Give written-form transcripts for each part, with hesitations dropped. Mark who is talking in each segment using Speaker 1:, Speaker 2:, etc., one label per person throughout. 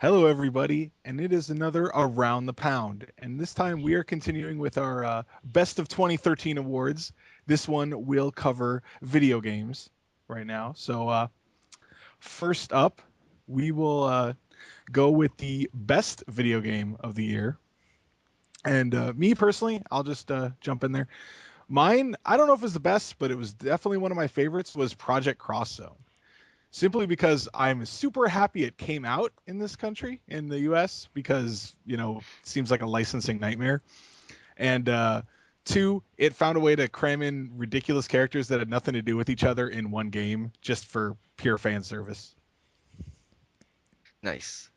Speaker 1: Hello, everybody, and it is another Around the Pound. And this time we are continuing with our Best of 2013 awards. This one will cover video games right now. So, first up, we will go with the best video game of the year. And me personally, I'll just jump in there. Mine, I don't know if it was the best, but it was definitely one of my favorites, was Project Cross Zone simply because I'm super happy it came out in this country, in the US, because, it seems like a licensing nightmare. And two, it found a way to cram in ridiculous characters that had nothing to do with each other in one game just for pure fan service.
Speaker 2: Nice.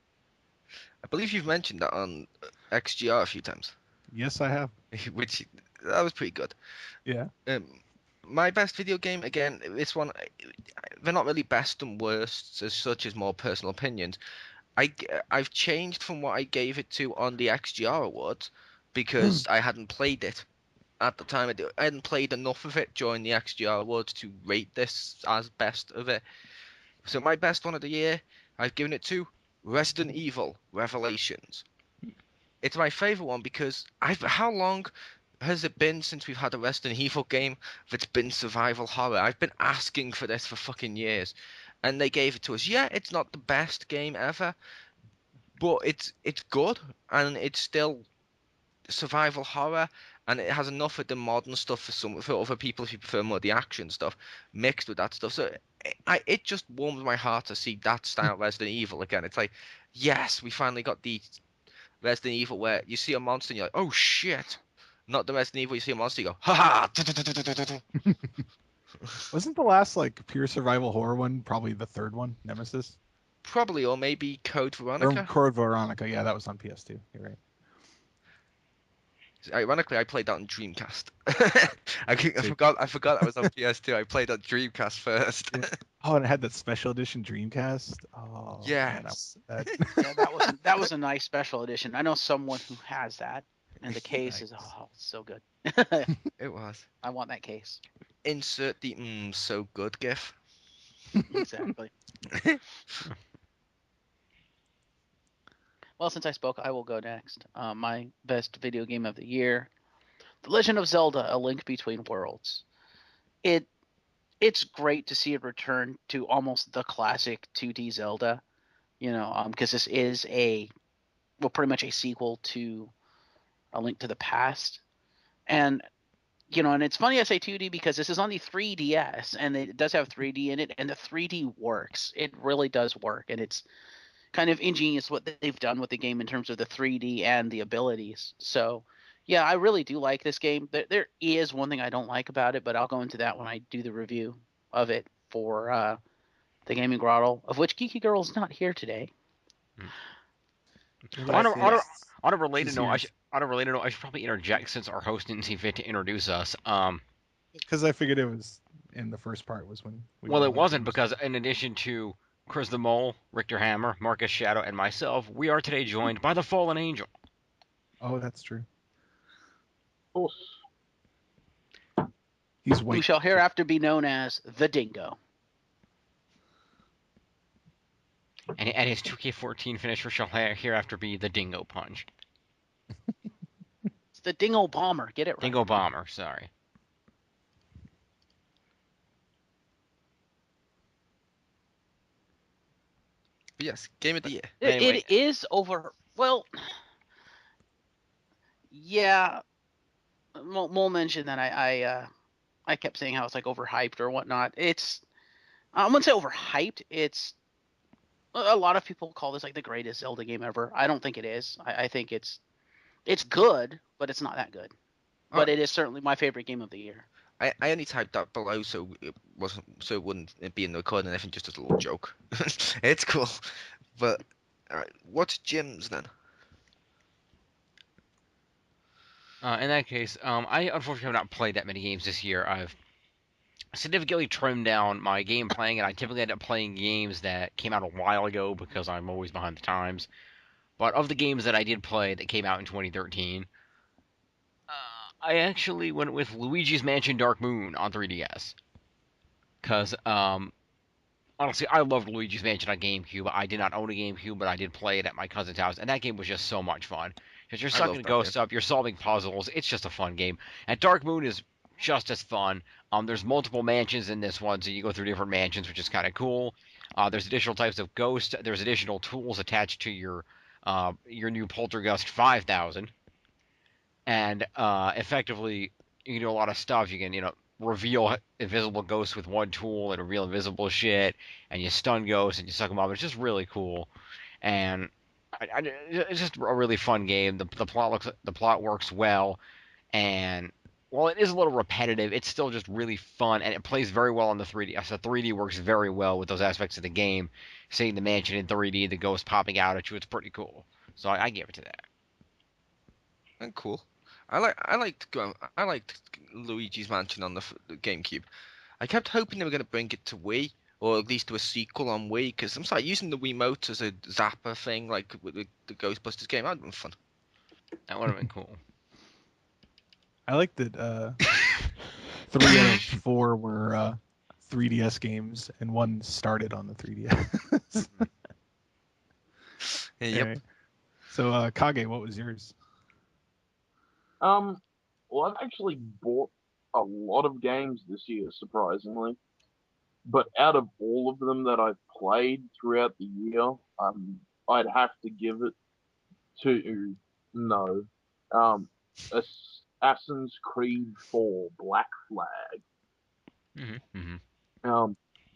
Speaker 2: I believe you've mentioned that on XGR a few times,
Speaker 1: Yes, I have.
Speaker 2: which that was pretty good.
Speaker 1: Yeah.
Speaker 2: Um, my best video game, again, this one, they're not really best and worst as such as more personal opinions. I've changed from what I gave it to on the XGR awards because I hadn't played it at the time. I hadn't played enough of it during the XGR awards to rate this as best of it. So my best one of the year, I've given it to Resident Evil Revelations. It's my favorite one because how long has it been since we've had a Resident Evil game that's been survival horror? I've been asking for this for fucking years, and they gave it to us. Yeah, it's not the best game ever, but it's good, and it's still survival horror, and it has enough of the modern stuff for other people if you prefer more of the action stuff mixed with that stuff. So it just warms my heart to see that style Resident Evil again. It's like, yes, we finally got the Resident Evil where you see a monster and you're like, oh shit. Not the Resident Evil, you see a monster, you go, ha ha.
Speaker 1: Wasn't the last like pure survival horror one probably the third one, Nemesis?
Speaker 2: Probably, or maybe Code
Speaker 1: Or
Speaker 2: Veronica.
Speaker 1: Code Veronica? Yeah, that was on PS2. You're right.
Speaker 2: Ironically, I played that on Dreamcast. I
Speaker 1: See.
Speaker 2: forgot. I forgot that was on PS2. I played on Dreamcast first.
Speaker 1: Yeah. Oh, and it had that special edition Dreamcast. Oh man, I
Speaker 2: Yes.
Speaker 1: want
Speaker 3: Yeah, that was a nice special edition. I know someone who has that, and the case is
Speaker 1: Nice.
Speaker 3: so good.
Speaker 2: It was.
Speaker 3: I want that case.
Speaker 2: Insert the so good gif.
Speaker 3: Exactly. Well, since I spoke, I will go next. My best video game of the year, The Legend of Zelda: A Link Between Worlds. It it's great to see it return to almost the classic 2D Zelda. Because this is pretty much a sequel to A Link to the Past, and and it's funny I say 2D because this is on the 3DS, and it does have 3D in it, and the 3D works. It really does work, and it's kind of ingenious what they've done with the game in terms of the 3D and the abilities. So, yeah, I really do like this game. There is one thing I don't like about it, but I'll go into that when I do the review of it for the Gaming Grotto, of which Geeky Girl is not here today.
Speaker 4: On a,
Speaker 3: But
Speaker 4: on a,
Speaker 3: yeah,
Speaker 4: on a related
Speaker 1: She's
Speaker 4: note,
Speaker 1: here.
Speaker 4: I should probably interject since our host didn't see fit to introduce us.
Speaker 1: Because I figured it was in the first part was when we
Speaker 4: Well,
Speaker 1: were
Speaker 4: it
Speaker 1: all
Speaker 4: wasn't
Speaker 1: introduced.
Speaker 4: because in addition to Chris the Mole, Richter Hammer, Marcus Shadow, and myself, we are today joined by the Fallen Angel.
Speaker 1: Oh, that's true.
Speaker 5: Oh,
Speaker 1: He's
Speaker 3: who
Speaker 1: white.
Speaker 3: shall hereafter be known as the Dingo.
Speaker 4: And his 2K14 finisher shall hereafter be the Dingo Punch.
Speaker 3: It's the Dingo Bomber. Get it right.
Speaker 4: Dingo Bomber, sorry.
Speaker 2: But yes, game of the year.
Speaker 4: Anyway.
Speaker 3: It is over. Well, yeah. Mole mentioned that I kept saying how it's like overhyped or whatnot. I wouldn't say overhyped. It's a lot of people call this like the greatest Zelda game ever. I don't think it is. I think it's good, but it's not that good. But it is certainly my favorite game of the year.
Speaker 2: I only typed that below so it wouldn't be in the recording. Anything, just as a little joke. It's cool. But all right, what's Jim's then?
Speaker 4: In that case, I unfortunately have not played that many games this year. I've significantly trimmed down my game playing, and I typically end up playing games that came out a while ago because I'm always behind the times. But of the games that I did play that came out in 2013, I actually went with Luigi's Mansion Dark Moon on 3DS. Because honestly, I loved Luigi's Mansion on GameCube. I did not own a GameCube, but I did play it at my cousin's house, and that game was just so much fun. Because you're
Speaker 2: I love
Speaker 4: sucking
Speaker 2: that game.
Speaker 4: ghosts up, you're solving puzzles. It's just a fun game. And Dark Moon is just as fun. There's multiple mansions in this one, so you go through different mansions, which is kind of cool. There's additional types of ghosts. There's additional tools attached to your new Poltergust 5000, and effectively you can do a lot of stuff. You can reveal invisible ghosts with one tool and reveal invisible shit, and you stun ghosts and you suck them up. It's just really cool, and it's just a really fun game. The plot works well, and while it is a little repetitive, it's still just really fun, and it plays very well on the 3D. So 3D works very well with those aspects of the game. Seeing the mansion in 3D, the ghost popping out at you, it's pretty cool. So I give it to that.
Speaker 2: And cool. I liked Luigi's Mansion on the GameCube. I kept hoping they were going to bring it to Wii, or at least do a sequel on Wii, because I'm sorry, using the Wiimote as a zapper thing, like with the Ghostbusters game, that'd been fun.
Speaker 4: That would have been cool.
Speaker 1: I like that 3 out of 4 were 3DS games, and 1 started on the 3DS.
Speaker 2: Yep.
Speaker 1: Anyway, so Kage, what was yours?
Speaker 5: Well, I've actually bought a lot of games this year, surprisingly. But out of all of them that I've played throughout the year, I'd have to give it to Assassin's Creed 4 Black Flag.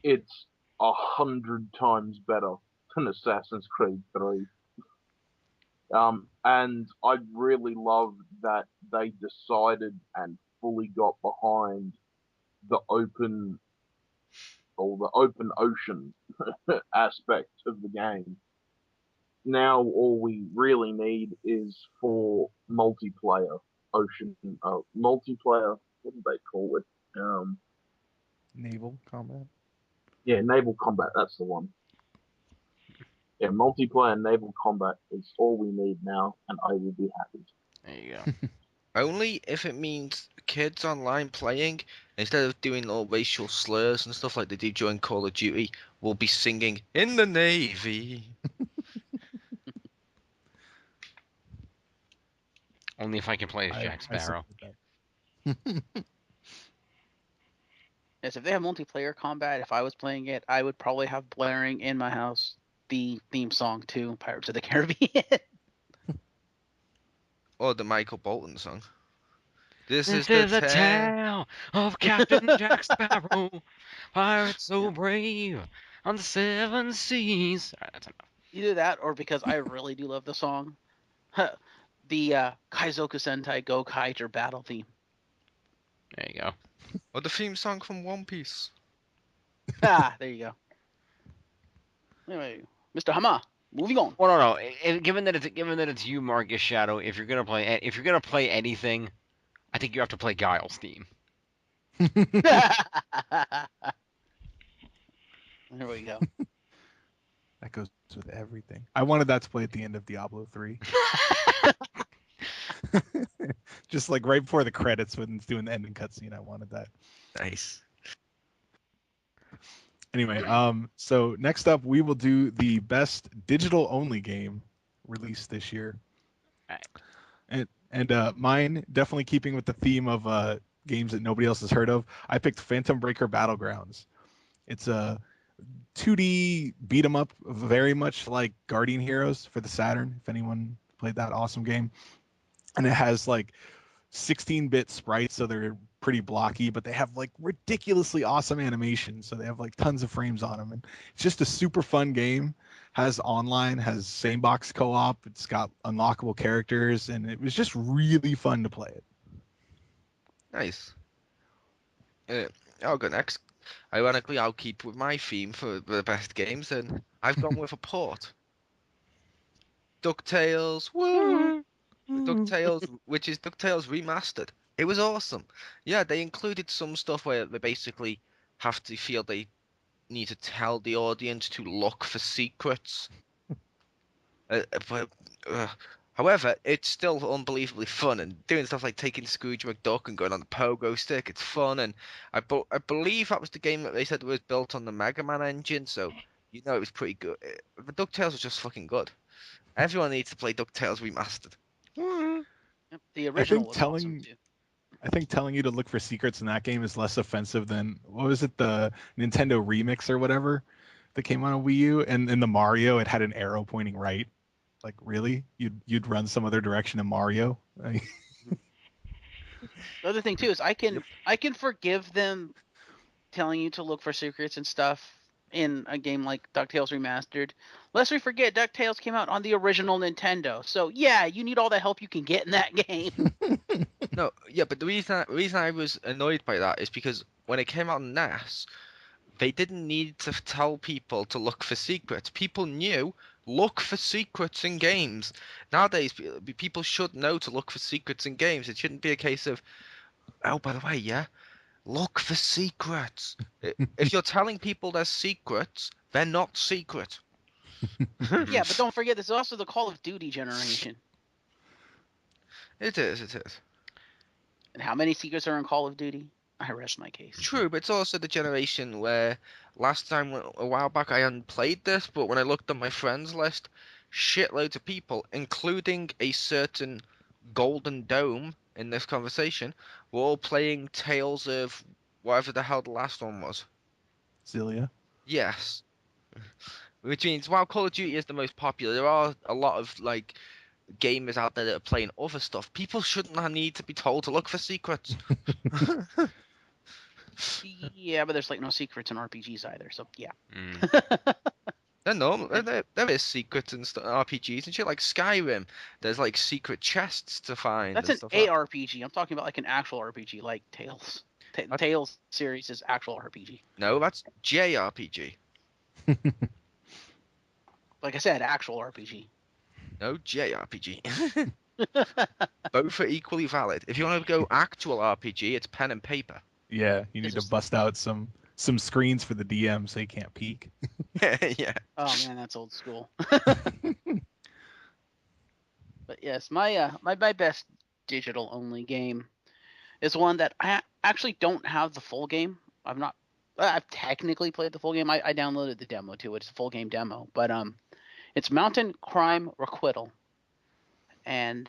Speaker 5: It's 100 times better than Assassin's Creed 3. And I really love that they decided and fully got behind the open ocean aspect of the game. Now all we really need is for multiplayer ocean multiplayer. What do they call it?
Speaker 1: Naval combat.
Speaker 5: Yeah, naval combat. That's the one. Yeah, multiplayer naval combat is all we need now, and I will be happy.
Speaker 4: There you go.
Speaker 2: Only if it means kids online playing, instead of doing all racial slurs and stuff like they do during Call of Duty, will be singing "In the Navy."
Speaker 4: Only if I can play as Jack Sparrow.
Speaker 3: Yes, if they have multiplayer combat, if I was playing it, I would probably have blaring in my house the theme song to Pirates of the Caribbean.
Speaker 2: Or the Michael Bolton song. This
Speaker 4: This
Speaker 2: is
Speaker 4: is
Speaker 2: the
Speaker 4: a tale of Captain Jack Sparrow, pirate so brave on the 7 seas. All right, that's enough.
Speaker 3: Either that, or because I really do love the song, the Kaizoku Sentai Go Kaiger battle theme.
Speaker 4: There you go.
Speaker 2: Or the theme song from One Piece.
Speaker 3: There you go. Anyway, Mr. Hama, moving on.
Speaker 4: Well, no. Given that it's you, Marcus Shadow, if you're gonna play anything, I think you have to play Guile's theme.
Speaker 3: There we go.
Speaker 1: That goes with everything. I wanted that to play at the end of Diablo 3. Just like right before the credits when it's doing the ending cutscene, I wanted that.
Speaker 2: Nice.
Speaker 1: Anyway, so next up we will do the best digital only game released this year.
Speaker 4: Right.
Speaker 1: And mine, definitely keeping with the theme of games that nobody else has heard of, I picked Phantom Breaker Battlegrounds. It's a 2D beat 'em up, very much like Guardian Heroes for the Saturn, if anyone played that awesome game. And it has like 16-bit sprites, so they're pretty blocky, but they have like ridiculously awesome animations, so they have like tons of frames on them, and it's just a super fun game. Has online, has same box co-op, it's got unlockable characters, and it was just really fun to play it.
Speaker 2: Nice. I'll go next. Ironically, I'll keep with my theme for the best games, and I've gone with a port. DuckTales, woo! DuckTales, which is DuckTales Remastered. It was awesome. Yeah, they included some stuff where they basically have to feel they need to tell the audience to look for secrets. But However, it's still unbelievably fun, and doing stuff like taking Scrooge McDuck and going on the pogo stick, it's fun. And I believe that was the game that they said was built on the Mega Man engine, so you know it was pretty good. The DuckTales was just fucking good. Everyone needs to play DuckTales Remastered.
Speaker 3: Yep, the
Speaker 1: I
Speaker 3: original
Speaker 1: think
Speaker 3: was awesome too.
Speaker 1: telling you to look for secrets in that game is less offensive than what was it, the Nintendo Remix or whatever that came on a Wii U, and in the Mario it had an arrow pointing right. Like really, you'd run some other direction in Mario? Like,
Speaker 3: The other thing too is I
Speaker 5: Yep.
Speaker 3: can forgive them telling you to look for secrets and stuff in a game like DuckTales Remastered. Lest we forget, DuckTales came out on the original Nintendo. So yeah, you need all the help you can get in that game.
Speaker 2: No, yeah, but the reason I was annoyed by that is because when it came out on NES, they didn't need to tell people to look for secrets. People knew look for secrets in games. Nowadays, people should know to look for secrets in games. It shouldn't be a case of, oh, by the way, yeah, look for secrets. If you're telling people there's secrets, they're not secret.
Speaker 3: Yeah, but don't forget, this is also the Call of Duty generation.
Speaker 2: It is, it is.
Speaker 3: And how many secrets are in Call of Duty? I rest my case.
Speaker 2: True, but it's also the generation where last time, a while back, I hadn't played this, but when I looked at my friends list, shitloads of people, including a certain Golden Dome in this conversation, were all playing Tales of whatever the hell the last one was.
Speaker 1: Zillia.
Speaker 2: Yes. Which means while Call of Duty is the most popular, there are a lot of like gamers out there that are playing other stuff. People shouldn't need to be told to look for secrets.
Speaker 3: Yeah, but there's like no secrets in RPGs either. So yeah.
Speaker 2: They're normal. There is secrets in RPGs and shit like Skyrim. There's like secret chests to find.
Speaker 3: That's
Speaker 2: and
Speaker 3: an
Speaker 2: stuff like that.
Speaker 3: ARPG. I'm talking about like an actual RPG, like Tales. Tales series is actual RPG.
Speaker 2: No, that's JRPG.
Speaker 3: Like I said, actual RPG.
Speaker 2: No, JRPG. Both are equally valid. If you want to go actual RPG, it's pen and paper.
Speaker 1: Yeah, you need
Speaker 3: This
Speaker 1: to
Speaker 3: is-
Speaker 1: bust out some screens for the DM so he can't peek.
Speaker 2: Yeah.
Speaker 3: Oh man, that's old school. But yes, my best digital only game is one that I actually don't have the full game. I've technically played the full game. I downloaded the demo too. It's a full game demo, but it's Mountain Crime Requital, and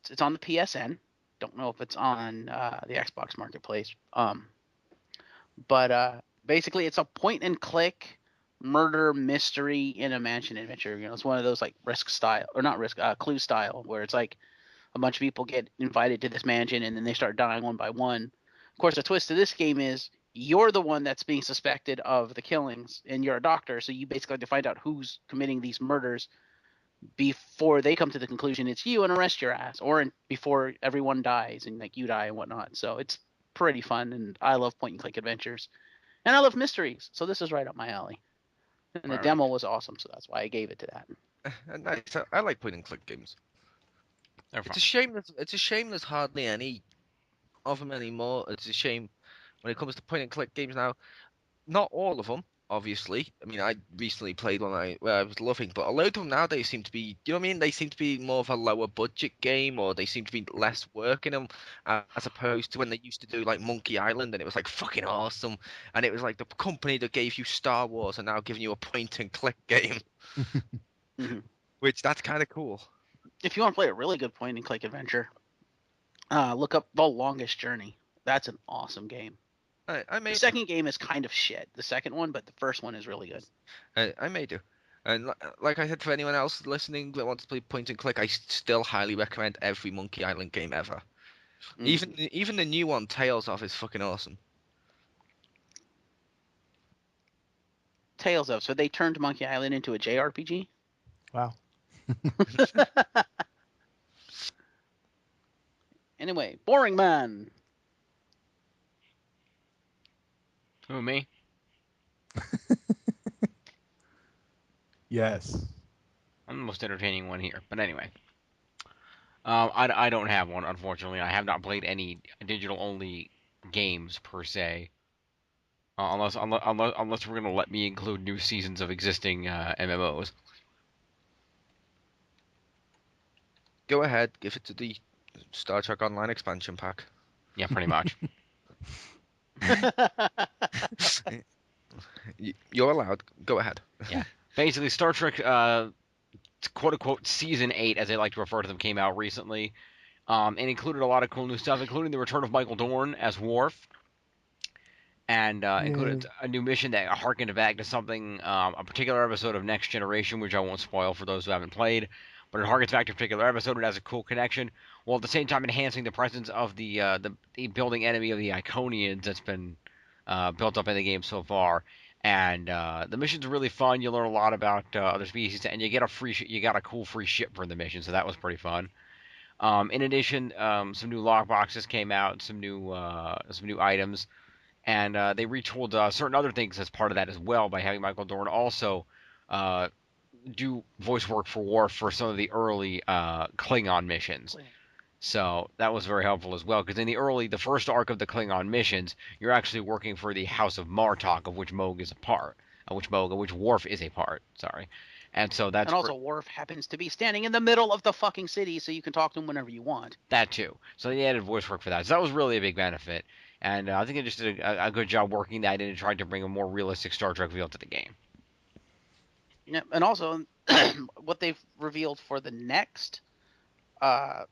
Speaker 3: it's on the PSN. Don't know if it's on the Xbox Marketplace. But basically, it's a point and click murder mystery in a mansion adventure. You know, it's one of those like Risk style, or not Risk, Clue style, where it's like a bunch of people get invited to this mansion and then they start dying one by one. Of course, the twist to this game is you're the one that's being suspected of the killings, and you're a doctor, so you basically have to find out who's committing these murders before they come to the conclusion it's you and arrest your ass, or before everyone dies and like you die and whatnot. So it's pretty fun, and I love point and click adventures, and I love mysteries, so this is right up my alley. And the
Speaker 4: Alright.
Speaker 3: demo was awesome, so that's why I gave it to that.
Speaker 2: Nice. I like point and click games.
Speaker 4: They're
Speaker 2: It's
Speaker 4: fun.
Speaker 2: a shame there's hardly any of them anymore. It's a shame when it comes to point and click games now. Not all of them, obviously. I mean, I recently played one where I was loving, but a load of them nowadays seem to be, you know what I mean? They seem to be more of a lower budget game, or they seem to be less work in them, as opposed to when they used to do like Monkey Island, and it was like fucking awesome, and it was like the company that gave you Star Wars are now giving you a point and click game,
Speaker 3: Mhm.
Speaker 2: which that's kind of cool.
Speaker 3: If you want to play a really good point and click adventure, look up The Longest Journey. That's an awesome game.
Speaker 2: I
Speaker 3: The
Speaker 2: may
Speaker 3: second game is kind of shit, the second one, but the first one is really good.
Speaker 2: I may do. And like I said, for anyone else listening that wants to play point and click, I still highly recommend every Monkey Island game ever.
Speaker 3: Mm.
Speaker 2: Even the new one, Tales of, is fucking awesome.
Speaker 3: Tales of. So they turned Monkey Island into a JRPG?
Speaker 1: Wow.
Speaker 3: Anyway, Boring Man.
Speaker 4: Who, me?
Speaker 1: Yes.
Speaker 4: I'm the most entertaining one here. But anyway. I don't have one, unfortunately. I have not played any digital-only games, per se. Unless we're going to let me include new seasons of existing MMOs.
Speaker 2: Go ahead, give it to the Star Trek Online expansion pack.
Speaker 4: Yeah, pretty much.
Speaker 2: You're allowed. Go ahead.
Speaker 4: Basically, Star Trek, quote unquote, season 8, as they like to refer to them, came out recently. And included a lot of cool new stuff, including the return of Michael Dorn as Worf, and included a new mission that harkened back to something, a particular episode of Next Generation, which I won't spoil for those who haven't played, but it harkens back to a particular episode. It has a cool connection, while at the same time enhancing the presence of the building enemy of the Iconians that's been built up in the game so far. And the missions are really fun. You learn a lot about other species, and you get a cool free ship for the mission, so that was pretty fun. In addition, some new lock boxes came out, some new items, and they retooled certain other things as part of that as well by having Michael Dorn also uh, do voice work for Worf for some of the early Klingon missions. So that was very helpful as well, because in the first arc of the Klingon missions, you're actually working for the House of Martok, of which Moog is a part, of which Worf is a part. Sorry. And so that's
Speaker 3: and also, Worf happens to be standing in the middle of the fucking city, so you can talk to him whenever you want.
Speaker 4: that too. So they added voice work for that. So that was really a big benefit. And I think they just did a good job working that in and tried to bring a more realistic Star Trek feel to the game.
Speaker 3: Yeah, and also, what they've revealed for the next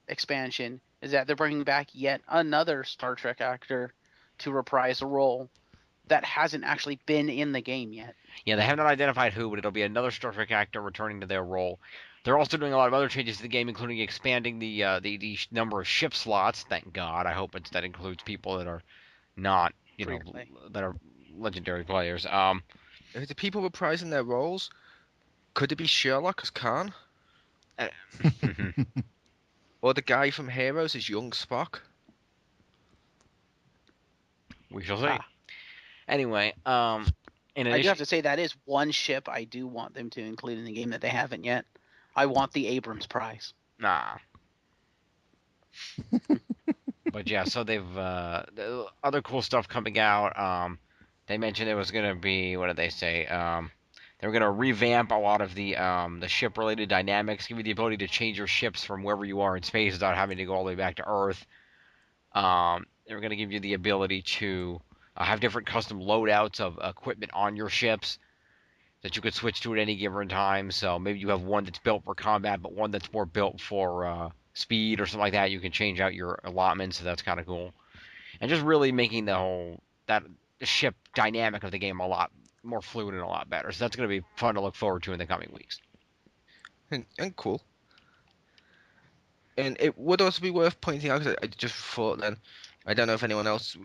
Speaker 3: expansion is that they're bringing back yet another Star Trek actor to reprise a role that hasn't actually been in the game yet.
Speaker 4: Yeah, they have not identified who, but it'll be another Star Trek actor returning to their role. They're also doing a lot of other changes to the game, including expanding the number of ship slots. Thank God. I hope that includes people that are not, that are legendary players.
Speaker 2: If the people reprising their roles, could it be Sherlock as Khan? Or the guy from Heroes as young Spock?
Speaker 4: We shall see.
Speaker 3: Ah.
Speaker 4: Anyway,
Speaker 3: I do have to say that is one ship I do want them to include in the game that they haven't yet. I want the Abrams prize.
Speaker 4: Nah. But yeah, so they've other cool stuff coming out. They mentioned it was gonna be, what did they say? They were gonna revamp a lot of the ship related dynamics, give you the ability to change your ships from wherever you are in space without having to go all the way back to Earth. They were gonna give you the ability to have different custom loadouts of equipment on your ships that you could switch to at any given time. So maybe you have one that's built for combat, but one that's more built for speed or something like that. You can change out your allotments, so that's kind of cool. And just really making the ship dynamic of the game a lot more fluid and a lot better. So that's going to be fun to look forward to in the coming weeks.
Speaker 2: And cool. And it would also be worth pointing out, because I just thought then, I don't know if anyone else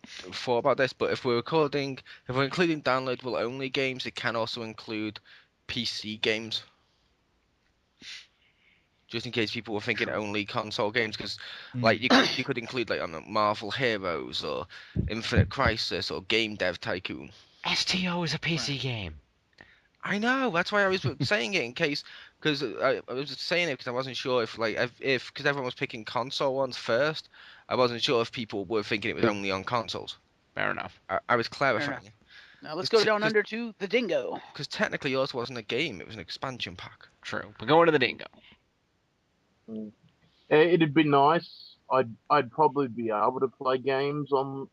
Speaker 2: thought about this, but if we're including downloadable only games, it can also include PC games. Just in case people were thinking only console games, because like you could include like Marvel Heroes or Infinite Crisis or Game Dev Tycoon.
Speaker 4: STO is a PC game.
Speaker 2: I know, that's why I was saying it in case, because I was saying it because I wasn't sure if because everyone was picking console ones first, I wasn't sure if people were thinking it was only on consoles.
Speaker 4: Fair enough.
Speaker 2: I was clarifying.
Speaker 3: Now let's go down under to the Dingo.
Speaker 2: Because technically yours wasn't a game, it was an expansion pack.
Speaker 4: True. But going to the Dingo.
Speaker 5: It'd be nice. I'd probably be able to play games on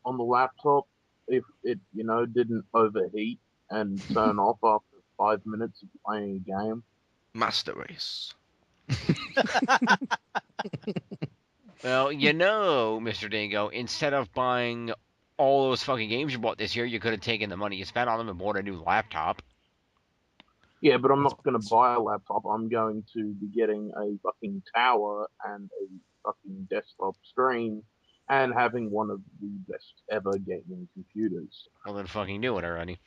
Speaker 5: the laptop if it didn't overheat and turn off after 5 minutes of playing a game.
Speaker 2: Master Race.
Speaker 4: Well, Mr. Dingo, instead of buying all those fucking games you bought this year, you could have taken the money you spent on them and bought a new laptop.
Speaker 5: Yeah, but I'm not going to buy a laptop. I'm going to be getting a fucking tower and a fucking desktop screen and having one of the best ever gaming computers.
Speaker 4: Well, then fucking do it already.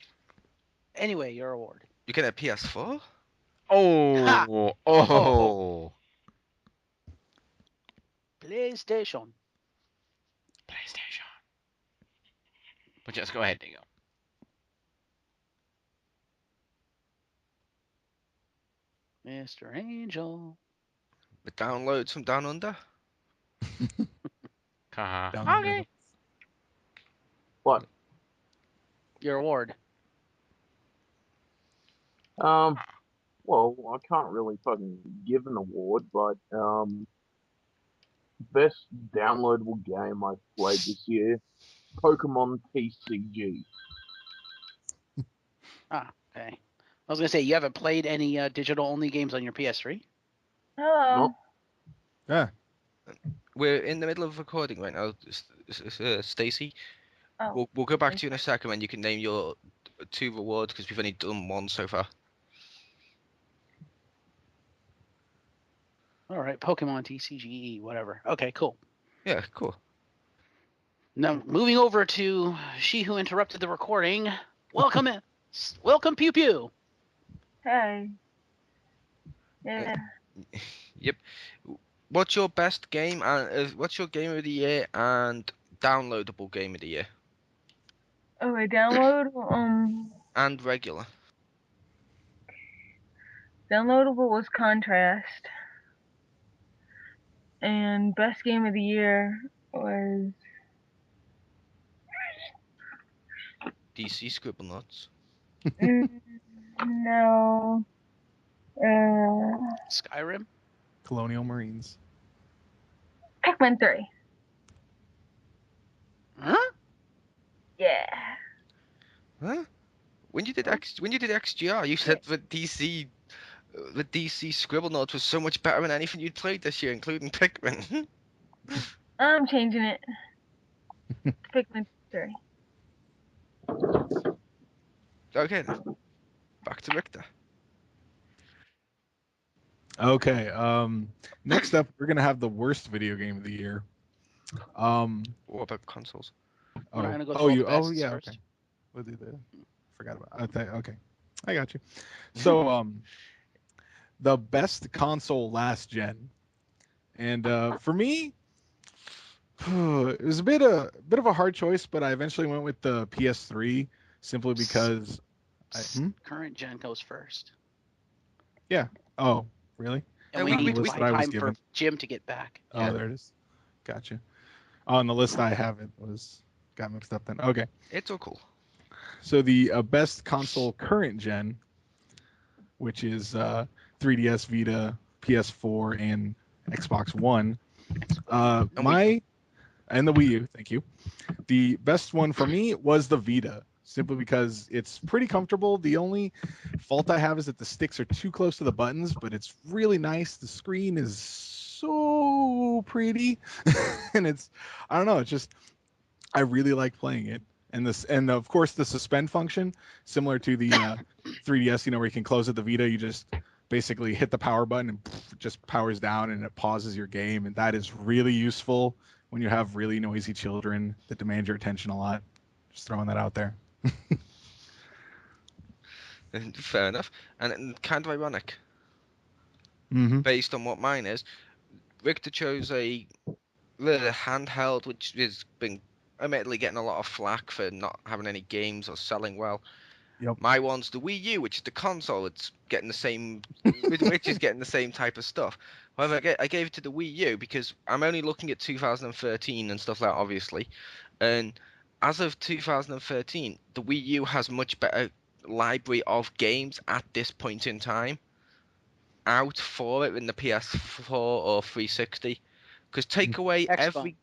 Speaker 3: Anyway, your award.
Speaker 2: You get a PS4?
Speaker 4: Oh.
Speaker 3: PlayStation.
Speaker 4: But just go ahead, Dingo.
Speaker 3: Mr. Angel.
Speaker 2: The downloads from Down Under?
Speaker 4: Okay.
Speaker 5: What?
Speaker 3: Your award.
Speaker 5: Well, I can't really fucking give an award, but best downloadable game I've played this year, Pokemon TCG.
Speaker 3: Ah, okay. I was gonna say you haven't played any digital only games on your PS3.
Speaker 6: Hello.
Speaker 5: Not
Speaker 1: Yeah.
Speaker 2: We're in the middle of recording right now, Stacy.
Speaker 6: Oh,
Speaker 2: We'll go back to you in a second when you can name your 2 rewards because we've only done 1 so far.
Speaker 3: All right, Pokemon TCGE, whatever. Okay, cool.
Speaker 2: Yeah, cool.
Speaker 3: Now moving over to she who interrupted the recording. Welcome in. Welcome, Pew Pew.
Speaker 6: hey. Yeah.
Speaker 2: Yep. What's your best game and what's your game of the year and downloadable game of the year
Speaker 6: Okay, download.
Speaker 2: and regular?
Speaker 6: Downloadable was Contrast, and best game of the year was
Speaker 2: DC Scribblenauts.
Speaker 6: no.
Speaker 3: Skyrim.
Speaker 1: Colonial Marines.
Speaker 6: Pikmin 3.
Speaker 3: Huh?
Speaker 6: Yeah.
Speaker 2: Huh? When you did XGR, you said the DC Scribblenauts was so much better than anything you'd played this year, including Pikmin.
Speaker 6: I'm changing it. Pikmin 3.
Speaker 2: Okay, then. Back to Richter.
Speaker 1: Okay. Next up, we're gonna have the worst video game of the year.
Speaker 2: What about consoles?
Speaker 3: We're not gonna go
Speaker 1: oh,
Speaker 3: through all
Speaker 1: you.
Speaker 3: the
Speaker 1: Oh,
Speaker 3: bests
Speaker 1: yeah.
Speaker 3: first.
Speaker 1: Okay. We'll do the. Forgot about. Okay. I got you. So, the best console last gen, and for me, it was a bit of a hard choice, but I eventually went with the PS3 simply because.
Speaker 3: Current gen goes first.
Speaker 1: Oh, really?
Speaker 3: And
Speaker 2: Yeah,
Speaker 3: we need to
Speaker 1: list
Speaker 3: buy
Speaker 1: that I was
Speaker 3: time for
Speaker 1: given.
Speaker 3: Jim to get back.
Speaker 1: Oh, there it is. Gotcha. On the list I have it got mixed up then. Okay.
Speaker 2: It's all cool.
Speaker 1: So the best console current gen, which is 3DS, Vita, PS4, and Xbox One.
Speaker 2: And
Speaker 1: And the Wii U. Thank you. The best one for me was the Vita, simply because it's pretty comfortable. The only fault I have is that the sticks are too close to the buttons, but it's really nice. The screen is so pretty, and I don't know. It's just I really like playing it. And of course the suspend function, similar to the 3DS, where you can close it. The Vita, you just basically hit the power button and it just powers down and it pauses your game, and that is really useful when you have really noisy children that demand your attention a lot. Just throwing that out there.
Speaker 2: fair enough. And kind of ironic,
Speaker 1: Mm-hmm.
Speaker 2: based on what mine is. Richter chose a handheld, which has been admittedly getting a lot of flack for not having any games or selling well.
Speaker 1: Yep.
Speaker 2: My one's the Wii U, which is the console. It's getting the same, which is getting the same type of stuff. However, I gave it to the Wii U because I'm only looking at 2013 and stuff like that, obviously. And as of 2013, the Wii U has much better library of games at this point in time out for it than the PS4 or 360. Because take away
Speaker 3: Xbox.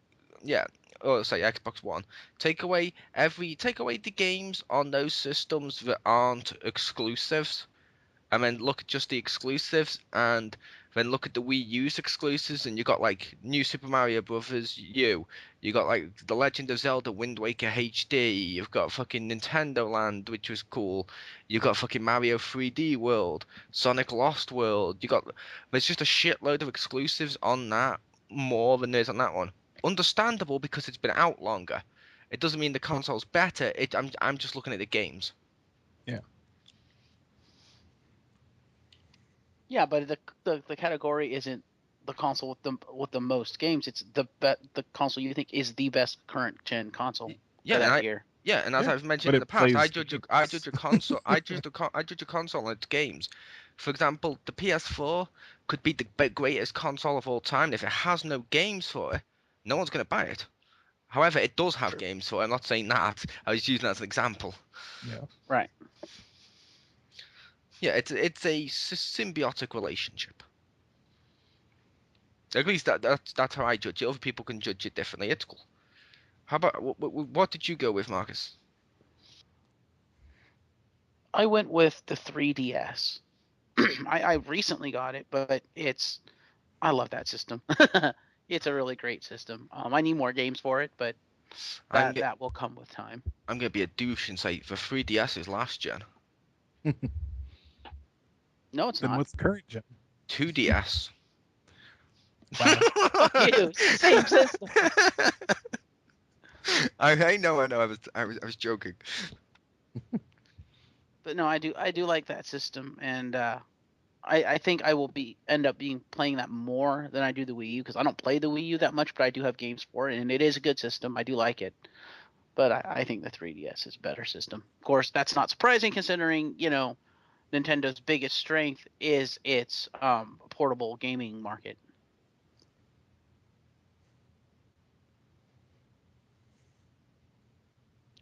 Speaker 2: Xbox One. Take away the games on those systems that aren't exclusives, and then look at just the exclusives, and then look at the Wii U's exclusives, and you got like New Super Mario Brothers U, you got like The Legend of Zelda Wind Waker HD, you've got fucking Nintendo Land, which was cool, you got fucking Mario 3D World, Sonic Lost World, there's just a shitload of exclusives on that, more than there's on that one. Understandable because it's been out longer. It doesn't mean the console's better. I'm just looking at the games.
Speaker 3: Yeah, but the category isn't the console with the most games. It's the console you think is the best current gen console for
Speaker 2: Yeah,
Speaker 3: that year.
Speaker 2: Yeah, and as
Speaker 1: Yeah,
Speaker 2: I've mentioned
Speaker 1: but
Speaker 2: in the
Speaker 1: it
Speaker 2: past, I
Speaker 1: plays
Speaker 2: judge a console. I judge a console on its games. For example, the PS4 could be the greatest console of all time. And if it has no games for it, no one's going to buy it. However, it does have games for it. I'm not saying that. I was using that as an example.
Speaker 1: Yeah.
Speaker 3: Right.
Speaker 2: Yeah, it's a symbiotic relationship. At least that's how I judge it. Other people can judge it differently. It's cool. How about what did you go with, Marcus?
Speaker 3: I went with the 3DS. I recently got it, but I love that system. It's a really great system. I need more games for it, but
Speaker 2: I'm
Speaker 3: that will come with time.
Speaker 2: I'm gonna be a douche and say the 3DS is last gen.
Speaker 3: No, it's
Speaker 1: Then
Speaker 3: not.
Speaker 1: what's current gen?
Speaker 2: 2DS.
Speaker 1: Wow.
Speaker 3: Fuck you. It's the same system.
Speaker 2: I know. I was joking.
Speaker 3: But no, I do like that system, and I think I will end up playing that more than I do the Wii U, because I don't play the Wii U that much, but I do have games for it, and it is a good system. I do like it, but I think the 3DS is a better system. Of course, that's not surprising considering Nintendo's biggest strength is its portable gaming market.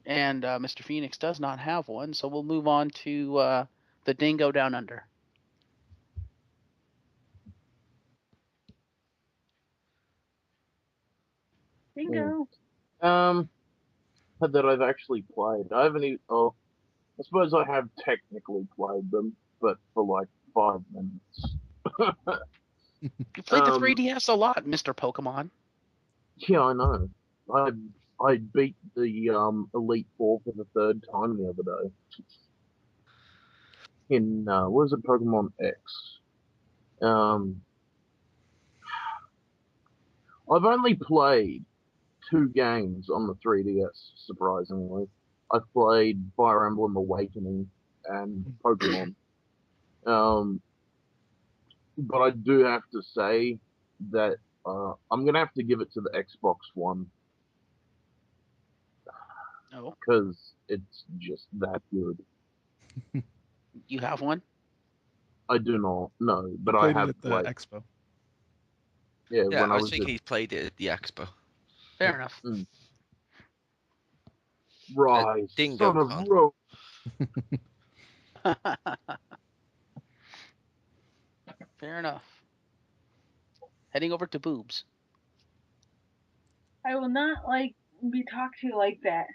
Speaker 3: And Mr. Phoenix does not have one, so we'll move on to the Dingo Down Under.
Speaker 6: Bingo.
Speaker 5: That I've actually played. I haven't even. Oh, I suppose I have technically played them, but for like 5 minutes.
Speaker 3: You played the
Speaker 5: Um,
Speaker 3: 3DS a lot, Mr. Pokemon.
Speaker 5: yeah, I know. I I beat the Elite Four for the third time the other day in what was it, Pokemon X. Um, I've only played 2 games on the 3DS. Surprisingly, I've played Fire Emblem Awakening and Pokemon. Um, but I do have to say that I'm gonna have to give it to the Xbox One
Speaker 3: Oh,
Speaker 5: because it's just that good.
Speaker 3: you have one?
Speaker 5: I do not know, but I
Speaker 1: Played it
Speaker 5: have
Speaker 1: at the
Speaker 5: played.
Speaker 1: expo.
Speaker 5: Yeah,
Speaker 2: Yeah,
Speaker 5: when
Speaker 2: I
Speaker 5: I
Speaker 2: was
Speaker 5: was at
Speaker 2: thinking he played it at the expo.
Speaker 3: Fair enough.
Speaker 5: Rise,
Speaker 2: Dingo
Speaker 5: son of
Speaker 2: Con.
Speaker 5: Rome.
Speaker 3: Fair enough. Heading over to boobs.
Speaker 6: I will not be talked to like that.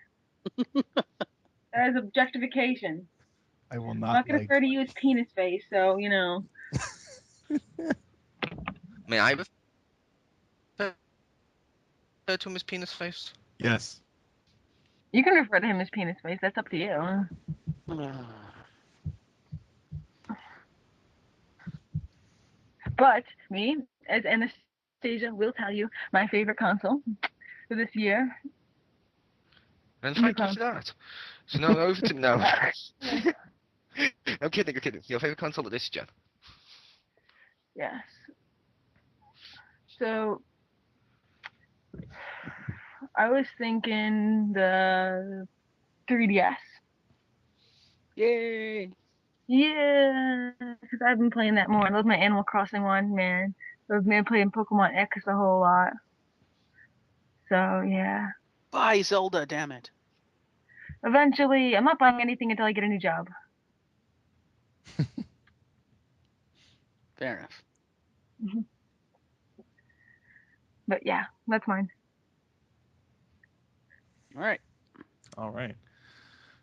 Speaker 6: That is objectification.
Speaker 1: I will
Speaker 6: I'm
Speaker 1: not
Speaker 6: not gonna
Speaker 1: like.
Speaker 6: refer to you as penis face, so you know.
Speaker 2: May I refer to him as penis face?
Speaker 1: Yes.
Speaker 6: You can refer to him as penis face. That's up to you. But me, as Anastasia will tell you, my favorite console for this year.
Speaker 2: And
Speaker 6: New
Speaker 2: thank you for
Speaker 6: console.
Speaker 2: that. So now over to no. I'm kidding. I'm kidding. Your favorite console of this gen?
Speaker 6: Yes. So I was thinking the 3DS.
Speaker 3: Yay!
Speaker 6: Yeah, because I've been playing that more. I love my Animal Crossing one, man. I've been playing Pokemon X a whole lot. So yeah.
Speaker 3: Buy Zelda, damn it.
Speaker 6: Eventually, I'm not buying anything until I get a new job.
Speaker 3: Fair enough.
Speaker 6: But yeah, that's mine.
Speaker 3: All right.
Speaker 1: All right.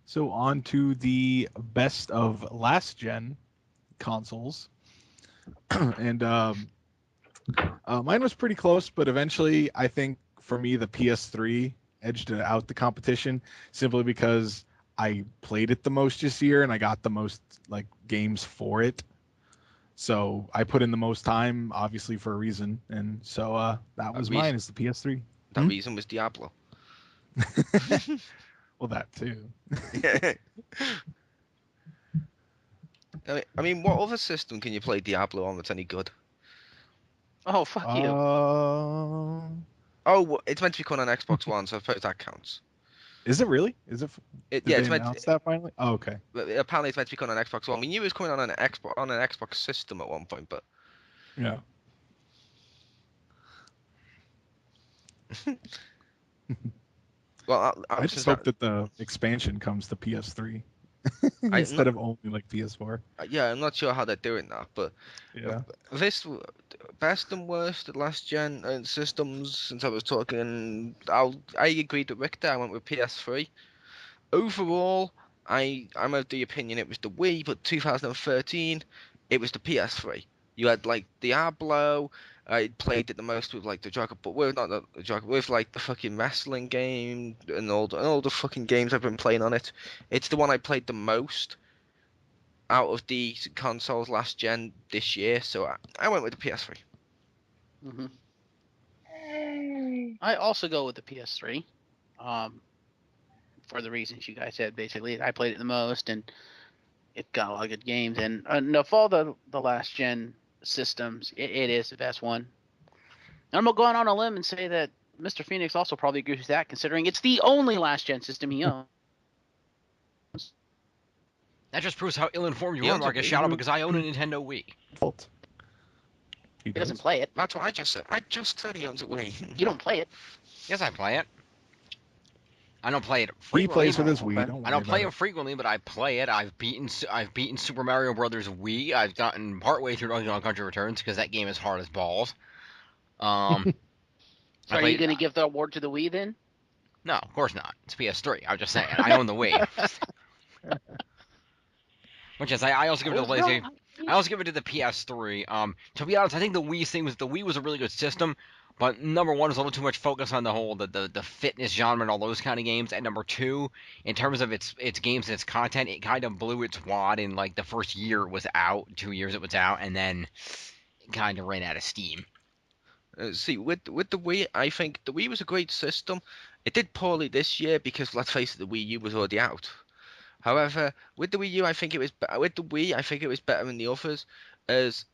Speaker 1: So on to the best of last gen consoles, and mine was pretty close, but eventually I think for me the PS3 edged out the competition simply because I played it the most this year and I got the most like games for it. So I put in the most time, obviously for a reason, and so that was mine. Is the PS3.
Speaker 2: That reason was Diablo.
Speaker 1: Well, that too.
Speaker 2: I mean, what other system can you play Diablo on that's any good?
Speaker 3: Oh, fuck you.
Speaker 2: Oh, it's meant to be coming on Xbox One, so I suppose that counts.
Speaker 1: Is it really? Is it? Did
Speaker 2: Yeah,
Speaker 1: they
Speaker 2: it's meant.
Speaker 1: announce that finally? Oh, okay.
Speaker 2: Apparently, it's meant to be coming on Xbox One. We knew it was coming on an Xbox system at one point, but
Speaker 1: Yeah.
Speaker 2: well,
Speaker 1: I just hope that the expansion comes to PS3. instead of only like PS4.
Speaker 2: Yeah, I'm not sure how they're doing that, but
Speaker 1: Yeah.
Speaker 2: this best and worst last gen systems. Since I was talking, I agreed with Richter. I went with PS3. Overall, I'm of the opinion it was the Wii, but 2013, it was the PS3. You had like Diablo. I played it the most with like the Dragon, but with not the Dragon, with like the fucking wrestling game and all the fucking games I've been playing on it. It's the one I played the most out of the consoles last gen this year, so I went with the PS3.
Speaker 3: Hmm.
Speaker 6: Hey.
Speaker 3: I also go with the PS3, for the reasons you guys said. Basically, I played it the most, and it got a lot of good games. And of all the last gen systems, it is the best one. And I'm gonna go on a limb and say that Mr. Phoenix also probably agrees with that, considering it's the only last gen system he owns.
Speaker 4: That just proves how ill-informed you
Speaker 2: He
Speaker 4: are,
Speaker 2: owns a
Speaker 4: Marcus
Speaker 2: Wii.
Speaker 4: Shadow, because I own a Nintendo Wii.
Speaker 1: Fault.
Speaker 3: He doesn't play it.
Speaker 2: That's what I just said. I just said he owns a Wii.
Speaker 3: You don't play it.
Speaker 4: Yes, I play it. I don't play it
Speaker 1: He
Speaker 4: frequently.
Speaker 1: plays with his Wii.
Speaker 2: Okay.
Speaker 1: Don't worry
Speaker 4: I don't play
Speaker 1: about
Speaker 4: it frequently, but I play it. I've beaten Super Mario Brothers Wii. I've gotten partway through Donkey Kong Country Returns because that game is hard as balls.
Speaker 3: So are you gonna give the award to the Wii then?
Speaker 4: No, of course not. It's PS3. I'm just saying. I own the Wii. Which is, I also give it to the PlayStation. I also give it to the PS3. To be honest, I think the Wii was a really good system, but number one is a little too much focus on the whole the fitness genre and all those kind of games. And number two, in terms of its games and its content, it kind of blew its wad in like the first year it was out, 2 years it was out, and then it kind of ran out of steam.
Speaker 2: See, with the Wii, I think the Wii was a great system. It did poorly this year because, let's face it, the Wii U was already out. However, with the Wii U, I think it was with the Wii, I think it was better than the others, as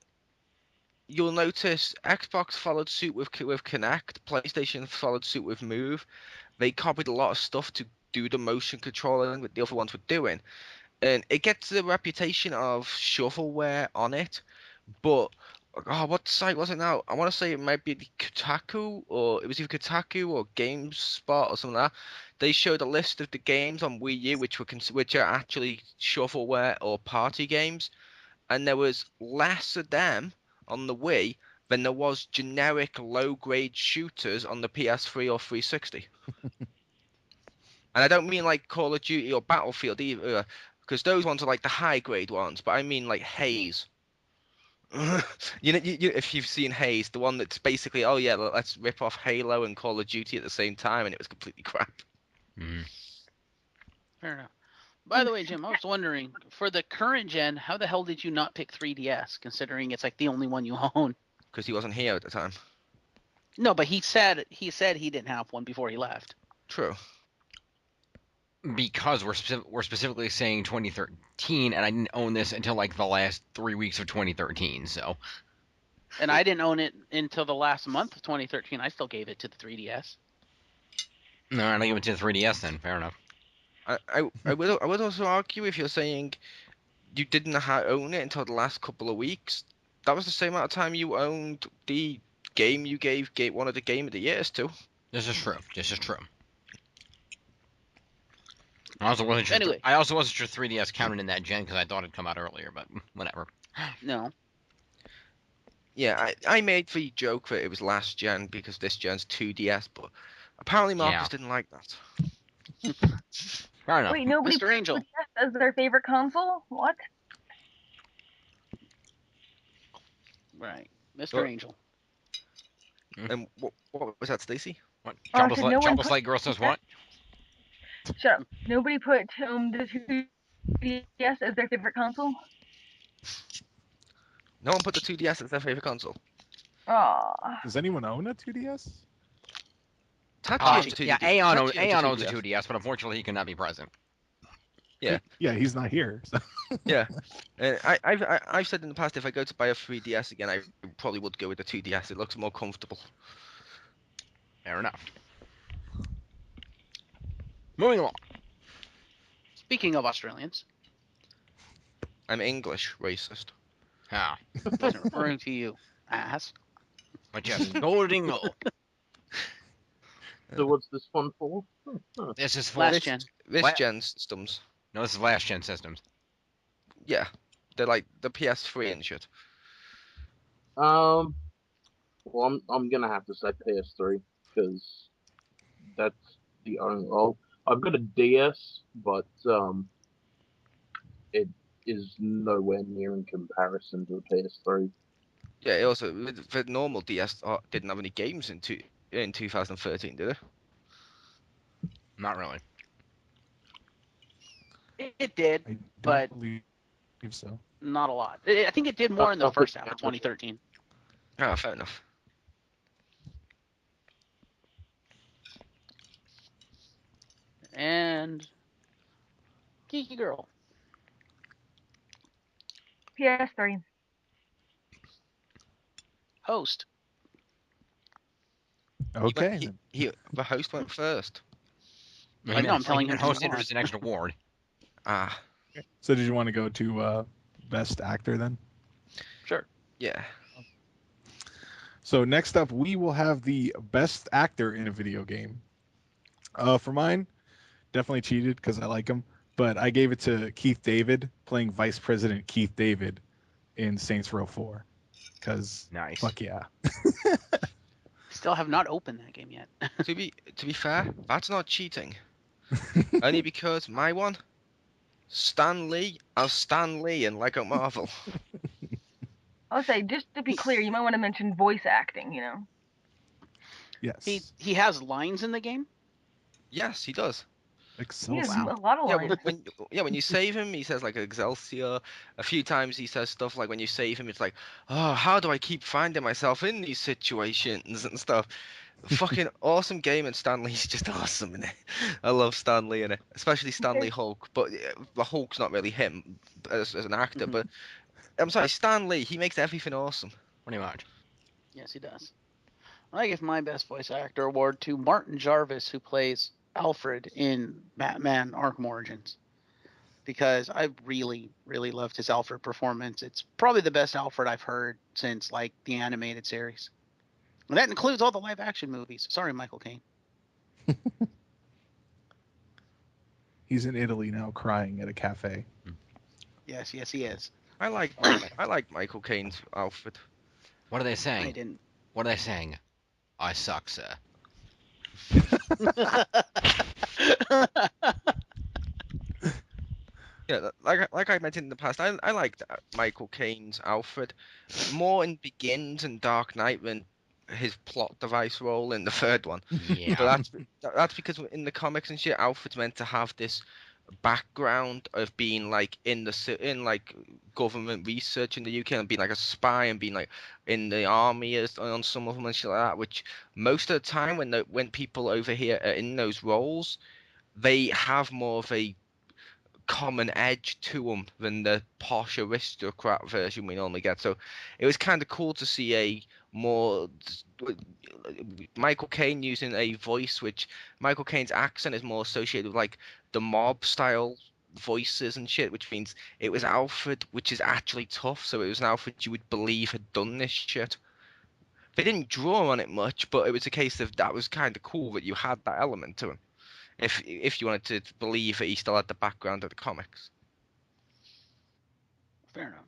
Speaker 2: you'll notice Xbox followed suit with Kinect, PlayStation followed suit with Move. They copied a lot of stuff to do the motion controlling that the other ones were doing, and it gets the reputation of shovelware on it, but what site was it now? I want to say it might be the Kotaku, or it was either Kotaku or GameSpot or something like that. They showed a list of the games on Wii U which are actually shovelware or party games, and there was less of them on the Wii than there was generic low-grade shooters on the PS3 or 360. And I don't mean like Call of Duty or Battlefield either, because those ones are like the high-grade ones, but I mean like Haze. If you've seen Haze, the one that's basically, oh yeah, let's rip off Halo and Call of Duty at the same time, and it was completely crap.
Speaker 4: Mm.
Speaker 3: Fair enough. By the way, Jim, I was wondering, for the current gen, how the hell did you not pick 3DS, considering it's like the only one you own?
Speaker 2: Because he wasn't here at the time.
Speaker 3: No, but he said he didn't have one before he left.
Speaker 2: True.
Speaker 4: Because we're specifically saying 2013, and I didn't own this until like the last 3 weeks of 2013. So,
Speaker 3: And I didn't own it until the last month of 2013. I still gave it to the 3DS.
Speaker 4: no, I give it to the 3DS then. Fair enough.
Speaker 2: I would also argue, if you're saying you didn't own it until the last couple of weeks, that was the same amount of time you owned the game you gave one of the Game of the Years to.
Speaker 4: This is true. I also wasn't sure.
Speaker 3: Anyway.
Speaker 4: I also wasn't sure 3DS counted in that gen because I thought it'd come out earlier, but whatever.
Speaker 3: No.
Speaker 2: Yeah, I made the joke that it was last gen because this gen's 2DS, but apparently Marcus didn't like that.
Speaker 4: Fair enough.
Speaker 6: Wait, nobody
Speaker 3: Mr. Angel.
Speaker 6: 3DS as their favorite console? What?
Speaker 3: Right. Mr.
Speaker 2: Well-
Speaker 3: Angel.
Speaker 2: And what was that, Stacey?
Speaker 4: What?
Speaker 6: Oh,
Speaker 4: Jobless,
Speaker 6: so no one
Speaker 4: Jobless
Speaker 6: put-
Speaker 4: Light Girl says what?
Speaker 6: Shut up. Nobody put the 2DS as their favorite console?
Speaker 2: No one put the 2DS as their favorite console.
Speaker 6: Aw.
Speaker 1: Does anyone own a 2DS?
Speaker 2: Tachi owns a 2DS.
Speaker 4: Yeah, Aeon owns
Speaker 2: Tachi
Speaker 4: a 2DS, but unfortunately he cannot be present.
Speaker 1: Yeah, he's not here. So.
Speaker 2: Yeah, I've said in the past if I go to buy a 3DS again, I probably would go with the 2DS. It looks more comfortable.
Speaker 4: Fair enough. Moving along.
Speaker 3: Speaking of Australians,
Speaker 2: I'm English racist.
Speaker 4: Ah,
Speaker 3: I wasn't referring to you, ass.
Speaker 4: but yes, Golden Goal.
Speaker 5: So what's this one for?
Speaker 4: This is for
Speaker 3: Last gen.
Speaker 2: This
Speaker 4: What?
Speaker 2: gen systems.
Speaker 4: No, this is last gen systems.
Speaker 2: Yeah, they're like the PS3 and shit.
Speaker 5: Well, I'm gonna have to say PS3 because that's the only. Well, I've got a DS, but it is nowhere near in comparison to a PS3.
Speaker 2: Yeah, it also the normal DS didn't have any games in 2013, did it?
Speaker 4: Not really.
Speaker 3: It did,
Speaker 1: I
Speaker 3: but
Speaker 1: don't believe so.
Speaker 3: not a lot. I think it did more in the
Speaker 5: I
Speaker 3: first
Speaker 5: think
Speaker 3: half of 2013.
Speaker 2: Ah, fair enough.
Speaker 3: And Geeky Girl.
Speaker 6: PS3.
Speaker 3: Host.
Speaker 1: Okay. then.
Speaker 2: The host went first.
Speaker 3: I know, I'm telling
Speaker 4: he
Speaker 3: him to
Speaker 4: hosted
Speaker 3: move on.
Speaker 4: as an extra award.
Speaker 2: Ah,
Speaker 1: So did you want to go to best actor then?
Speaker 3: Sure.
Speaker 2: yeah.
Speaker 1: So next up, we will have the best actor in a video game. For mine, definitely cheated because I like him, but I gave it to Keith David playing Vice President Keith David in Saints Row 4. Because
Speaker 4: Nice.
Speaker 1: fuck yeah.
Speaker 3: Still have not opened that game yet.
Speaker 2: To be fair, that's not cheating. Only because my one, Stan Lee as Stan Lee in Lego Marvel.
Speaker 6: I'll say, just to be clear, you might want to mention voice acting.
Speaker 1: Yes.
Speaker 3: He has lines in the game.
Speaker 2: Yes, he does.
Speaker 6: He
Speaker 1: Excelsior.
Speaker 6: has a lot of
Speaker 2: Yeah,
Speaker 6: lines.
Speaker 2: when you save him, he says like Excelsior. A few times he says stuff like when you save him, it's like, oh, how do I keep finding myself in these situations and stuff. Fucking awesome game, and Stan Lee's just awesome in it. I love Stan Lee in it, especially Stanley Hulk. But the Hulk's not really him as an actor.
Speaker 3: Mhm.
Speaker 2: But I'm sorry, Stan Lee. He makes everything awesome.
Speaker 4: Pretty much.
Speaker 3: Yes, he does. I give my best voice actor award to Martin Jarvis, who plays Alfred in Batman Arkham Origins, because I really, really loved his Alfred performance. It's probably the best Alfred I've heard since like the animated series. And that includes all the live action movies. Sorry, Michael Caine.
Speaker 1: He's in Italy now crying at a cafe.
Speaker 3: Yes, yes, he is.
Speaker 2: I like Michael Caine's Alfred.
Speaker 4: What are they
Speaker 3: I
Speaker 4: saying?
Speaker 3: didn't.
Speaker 4: What are they saying? I suck, sir.
Speaker 2: Yeah, like I mentioned in the past, I liked Michael Caine's Alfred more in Begins and Dark Knight than his plot device role in the third one.
Speaker 4: Yeah.
Speaker 2: But that's because in the comics and shit, Alfred's meant to have this background of being like in like government research in the UK and being like a spy and being like in the army on some of them and shit like that. Which most of the time when people over here are in those roles, they have more of a common edge to them than the posh aristocrat version we normally get. So it was kind of cool to see a more Michael Caine using a voice which Michael Caine's accent is more associated with like the mob style voices and shit, which means it was Alfred, which is actually tough. So it was an Alfred you would believe had done this shit. They didn't draw on it much, but it was a case of that was kind of cool that you had that element to him. If you wanted to believe that he still had the background of the comics.
Speaker 3: Fair enough.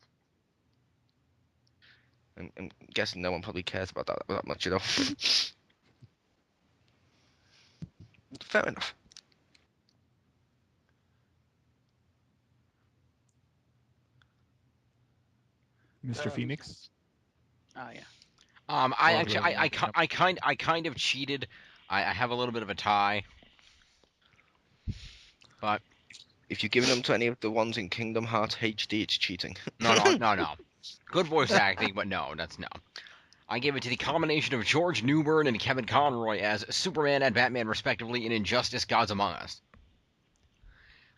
Speaker 2: I'm guessing no one probably cares about that much, you know. Fair enough.
Speaker 1: Mr. Phoenix.
Speaker 3: Oh yeah.
Speaker 4: I
Speaker 1: Or
Speaker 4: actually,
Speaker 1: whoever
Speaker 4: I,
Speaker 1: wants
Speaker 4: I kind of cheated. I have a little bit of a tie. But
Speaker 2: If you're giving them to any of the ones in Kingdom Hearts HD, it's cheating.
Speaker 4: no. Good voice acting, but no. I gave it to the combination of George Newbern and Kevin Conroy as Superman and Batman, respectively, in Injustice: Gods Among Us.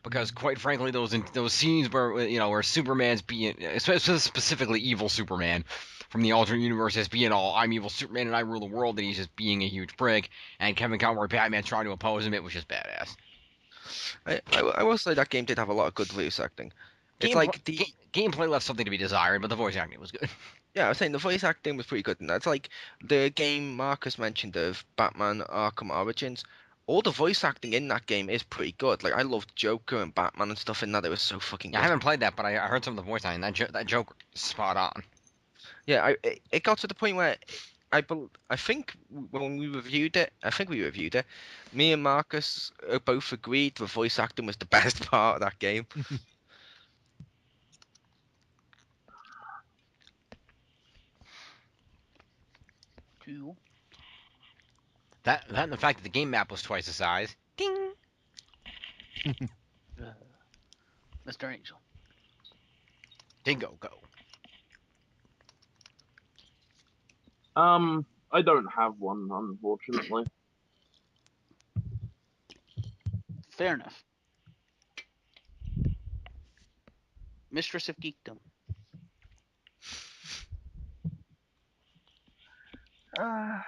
Speaker 4: Because, quite frankly, those scenes where Superman's being, specifically evil Superman from the alternate universe, as being all I'm evil Superman and I rule the world, and he's just being a huge prick, and Kevin Conroy Batman trying to oppose him, it was just badass.
Speaker 2: I will say that game did have a lot of good voice acting. It's like the
Speaker 4: gameplay left something to be desired, but the voice acting was good.
Speaker 2: Yeah, I was saying the voice acting was pretty good, and that's like the game Marcus mentioned of Batman Arkham Origins. all the voice acting in that game is pretty good. Like I loved Joker and Batman and stuff in that. It was so fucking
Speaker 4: Yeah, I
Speaker 2: good.
Speaker 4: haven't played that, but I heard some of the voice acting. That Joker is spot on.
Speaker 2: Yeah, it got to the point where I think when we reviewed it, I think we reviewed it. Me and Marcus both agreed the voice acting was the best part of that game.
Speaker 3: Two.
Speaker 4: That and the fact that the game map was twice the size. Ding.
Speaker 3: Mr. Angel.
Speaker 4: Dingo go.
Speaker 5: I don't have one, unfortunately.
Speaker 3: Fair enough. Mistress of Geekdom.
Speaker 6: Uh,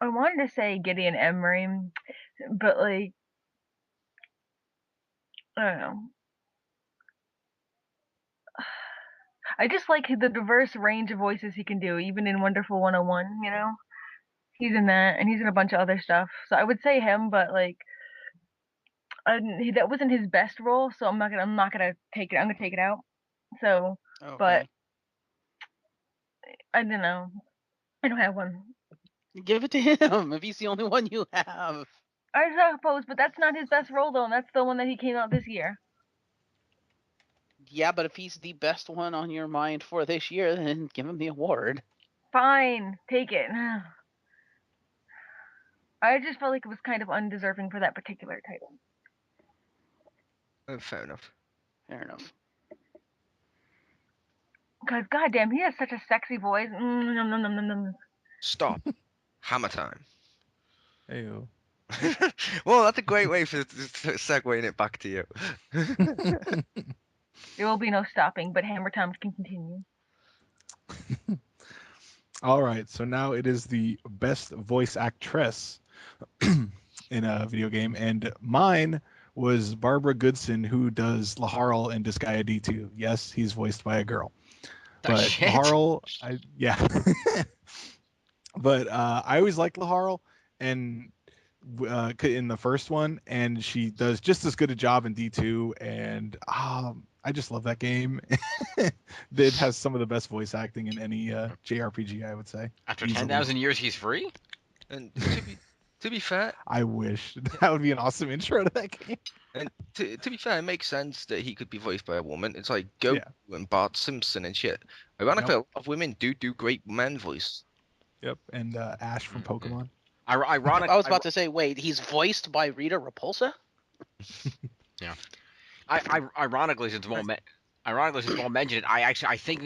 Speaker 6: I wanted to say Gideon Emery, but like, I don't know. I just like the diverse range of voices he can do, even in Wonderful 101, you know? He's in that, and he's in a bunch of other stuff. So I would say him, but like, that wasn't his best role, so I'm not gonna take it. I'm gonna take it out. So, but
Speaker 3: Okay.
Speaker 6: I don't know. I don't have one.
Speaker 3: Give it to him if he's the only one you have.
Speaker 6: I suppose, but that's not his best role though, and that's the one that he came out this year.
Speaker 3: Yeah, but if he's the best one on your mind for this year, then give him the award.
Speaker 6: Fine, take it. I just felt like it was kind of undeserving for that particular title.
Speaker 2: Fair enough.
Speaker 3: Fair enough.
Speaker 6: Because goddamn, he has such a sexy voice. Nom, nom, nom, nom, nom.
Speaker 2: Stop. Hammer time.
Speaker 1: Ayo.
Speaker 2: Well, that's a great way for segueing it back to you.
Speaker 6: There will be no stopping, but Hammer Time can continue.
Speaker 1: All right, so now it is the best voice actress in a video game, and mine was Barbara Goodson, who does Laharl in Disgaea D2. Yes, he's voiced by a girl. But
Speaker 4: Shit.
Speaker 1: Laharl, yeah. But I always liked Laharl, and in the first one, and she does just as good a job in D2, and I just love that game. It has some of the best voice acting in any JRPG, I would say.
Speaker 4: After
Speaker 1: Easily.
Speaker 4: 10,000 years, he's free.
Speaker 2: And to be fair,
Speaker 1: I wish that would be an awesome intro to that game.
Speaker 2: and to be fair, it makes sense that he could be voiced by a woman. It's like Goku and Bart Simpson and shit. Ironically, a lot of women do great men voice.
Speaker 1: Yep, and Ash from Pokemon.
Speaker 4: Ironic.
Speaker 3: I was about to say, wait, he's voiced by Rita Repulsa?
Speaker 4: Ironically, since Walt mentioned it, I think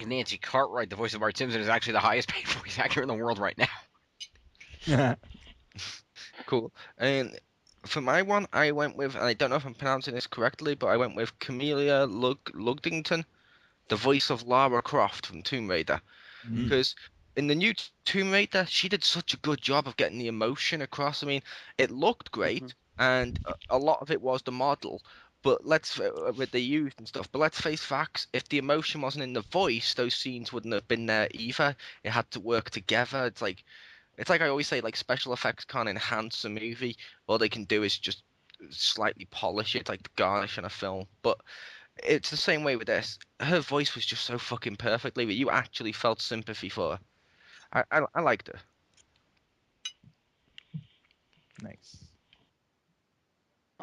Speaker 4: Nancy Cartwright, the voice of Bart Simpson, is actually the highest paid voice actor in the world right now.
Speaker 2: Cool. And for my one, I went with, and I don't know if I'm pronouncing this correctly, but I went with Camellia Lugdington, the voice of Lara Croft from Tomb Raider. Because in the new Tomb Raider, she did such a good job of getting the emotion across. I mean, it looked great, and a lot of it was the model, but with the youth and stuff. But let's face facts: if the emotion wasn't in the voice, those scenes wouldn't have been there either. It had to work together. It's like I always say, like special effects can't enhance a movie. All they can do is just slightly polish it, like garnish on a film. But it's the same way with this. Her voice was just so fucking perfectly that you actually felt sympathy for her. I liked her.
Speaker 1: Nice.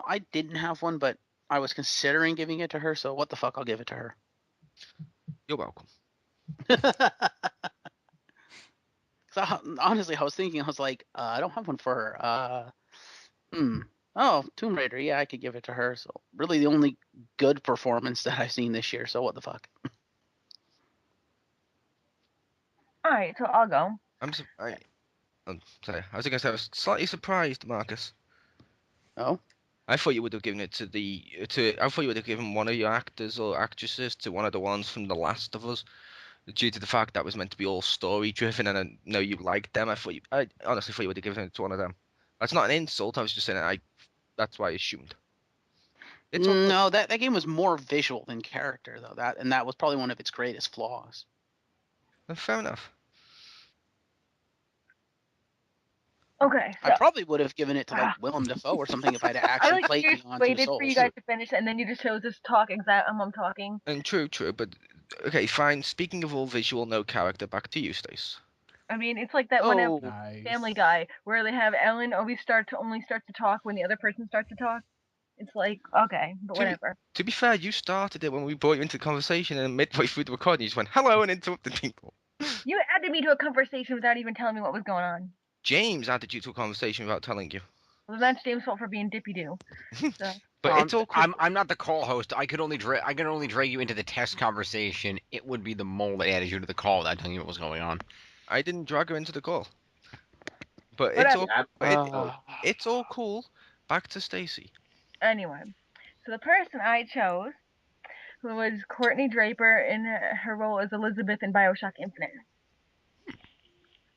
Speaker 3: I didn't have one, but I was considering giving it to her, so what the fuck, I'll give it to her.
Speaker 2: You're welcome.
Speaker 3: Honestly, I was thinking, I was like, I don't have one for her. Oh, Tomb Raider, yeah, I could give it to her. So really the only good performance that I've seen this year, so what the fuck.
Speaker 6: Alright, so I'll go.
Speaker 2: I'm sorry. I was gonna say I was slightly surprised, Marcus.
Speaker 3: Oh?
Speaker 2: I thought you would have given it I thought you would have given one of your actors or actresses to one of the ones from The Last of Us, due to the fact that was meant to be all story driven, and I know you liked them. I honestly thought you would have given it to one of them. That's not an insult. I was just saying that's why I assumed. It's all,
Speaker 3: No, that game was more visual than character though. That was probably one of its greatest flaws.
Speaker 2: fair enough.
Speaker 6: Okay, so
Speaker 3: I probably would have given it to like Willem Dafoe or something if I'd
Speaker 6: I
Speaker 3: actually
Speaker 6: like
Speaker 3: played
Speaker 6: you just
Speaker 3: Beyond Two
Speaker 6: waited for you
Speaker 3: Souls.
Speaker 6: guys to finish, and then you just chose us to talk exactly I'm talking.
Speaker 2: And true, but okay, fine. Speaking of all visual, no character, back to you, Stace.
Speaker 6: I mean, it's like that one
Speaker 3: Oh,
Speaker 1: Nice.
Speaker 6: Family Guy where they have Ellen always only start to talk when the other person starts to talk. It's like, okay, but
Speaker 2: To be-
Speaker 6: whatever.
Speaker 2: To be fair, you started it when we brought you into the conversation, and midway through the recording, you just went hello and interrupted people.
Speaker 6: You added me to a conversation without even telling me what was going on.
Speaker 2: James added you to a conversation without telling you.
Speaker 6: Well, that's James' fault for being dippy doo. So.
Speaker 2: But it's all cool.
Speaker 4: I'm not the call host. I could only drag you into the test conversation. It would be the mole that added you to the call without telling you what was going on.
Speaker 2: I didn't drag her into the call. But
Speaker 6: Whatever.
Speaker 2: it's all cool. Back to Stacy.
Speaker 6: Anyway, so the person I chose, who was Courtney Draper in her role as Elizabeth in Bioshock Infinite.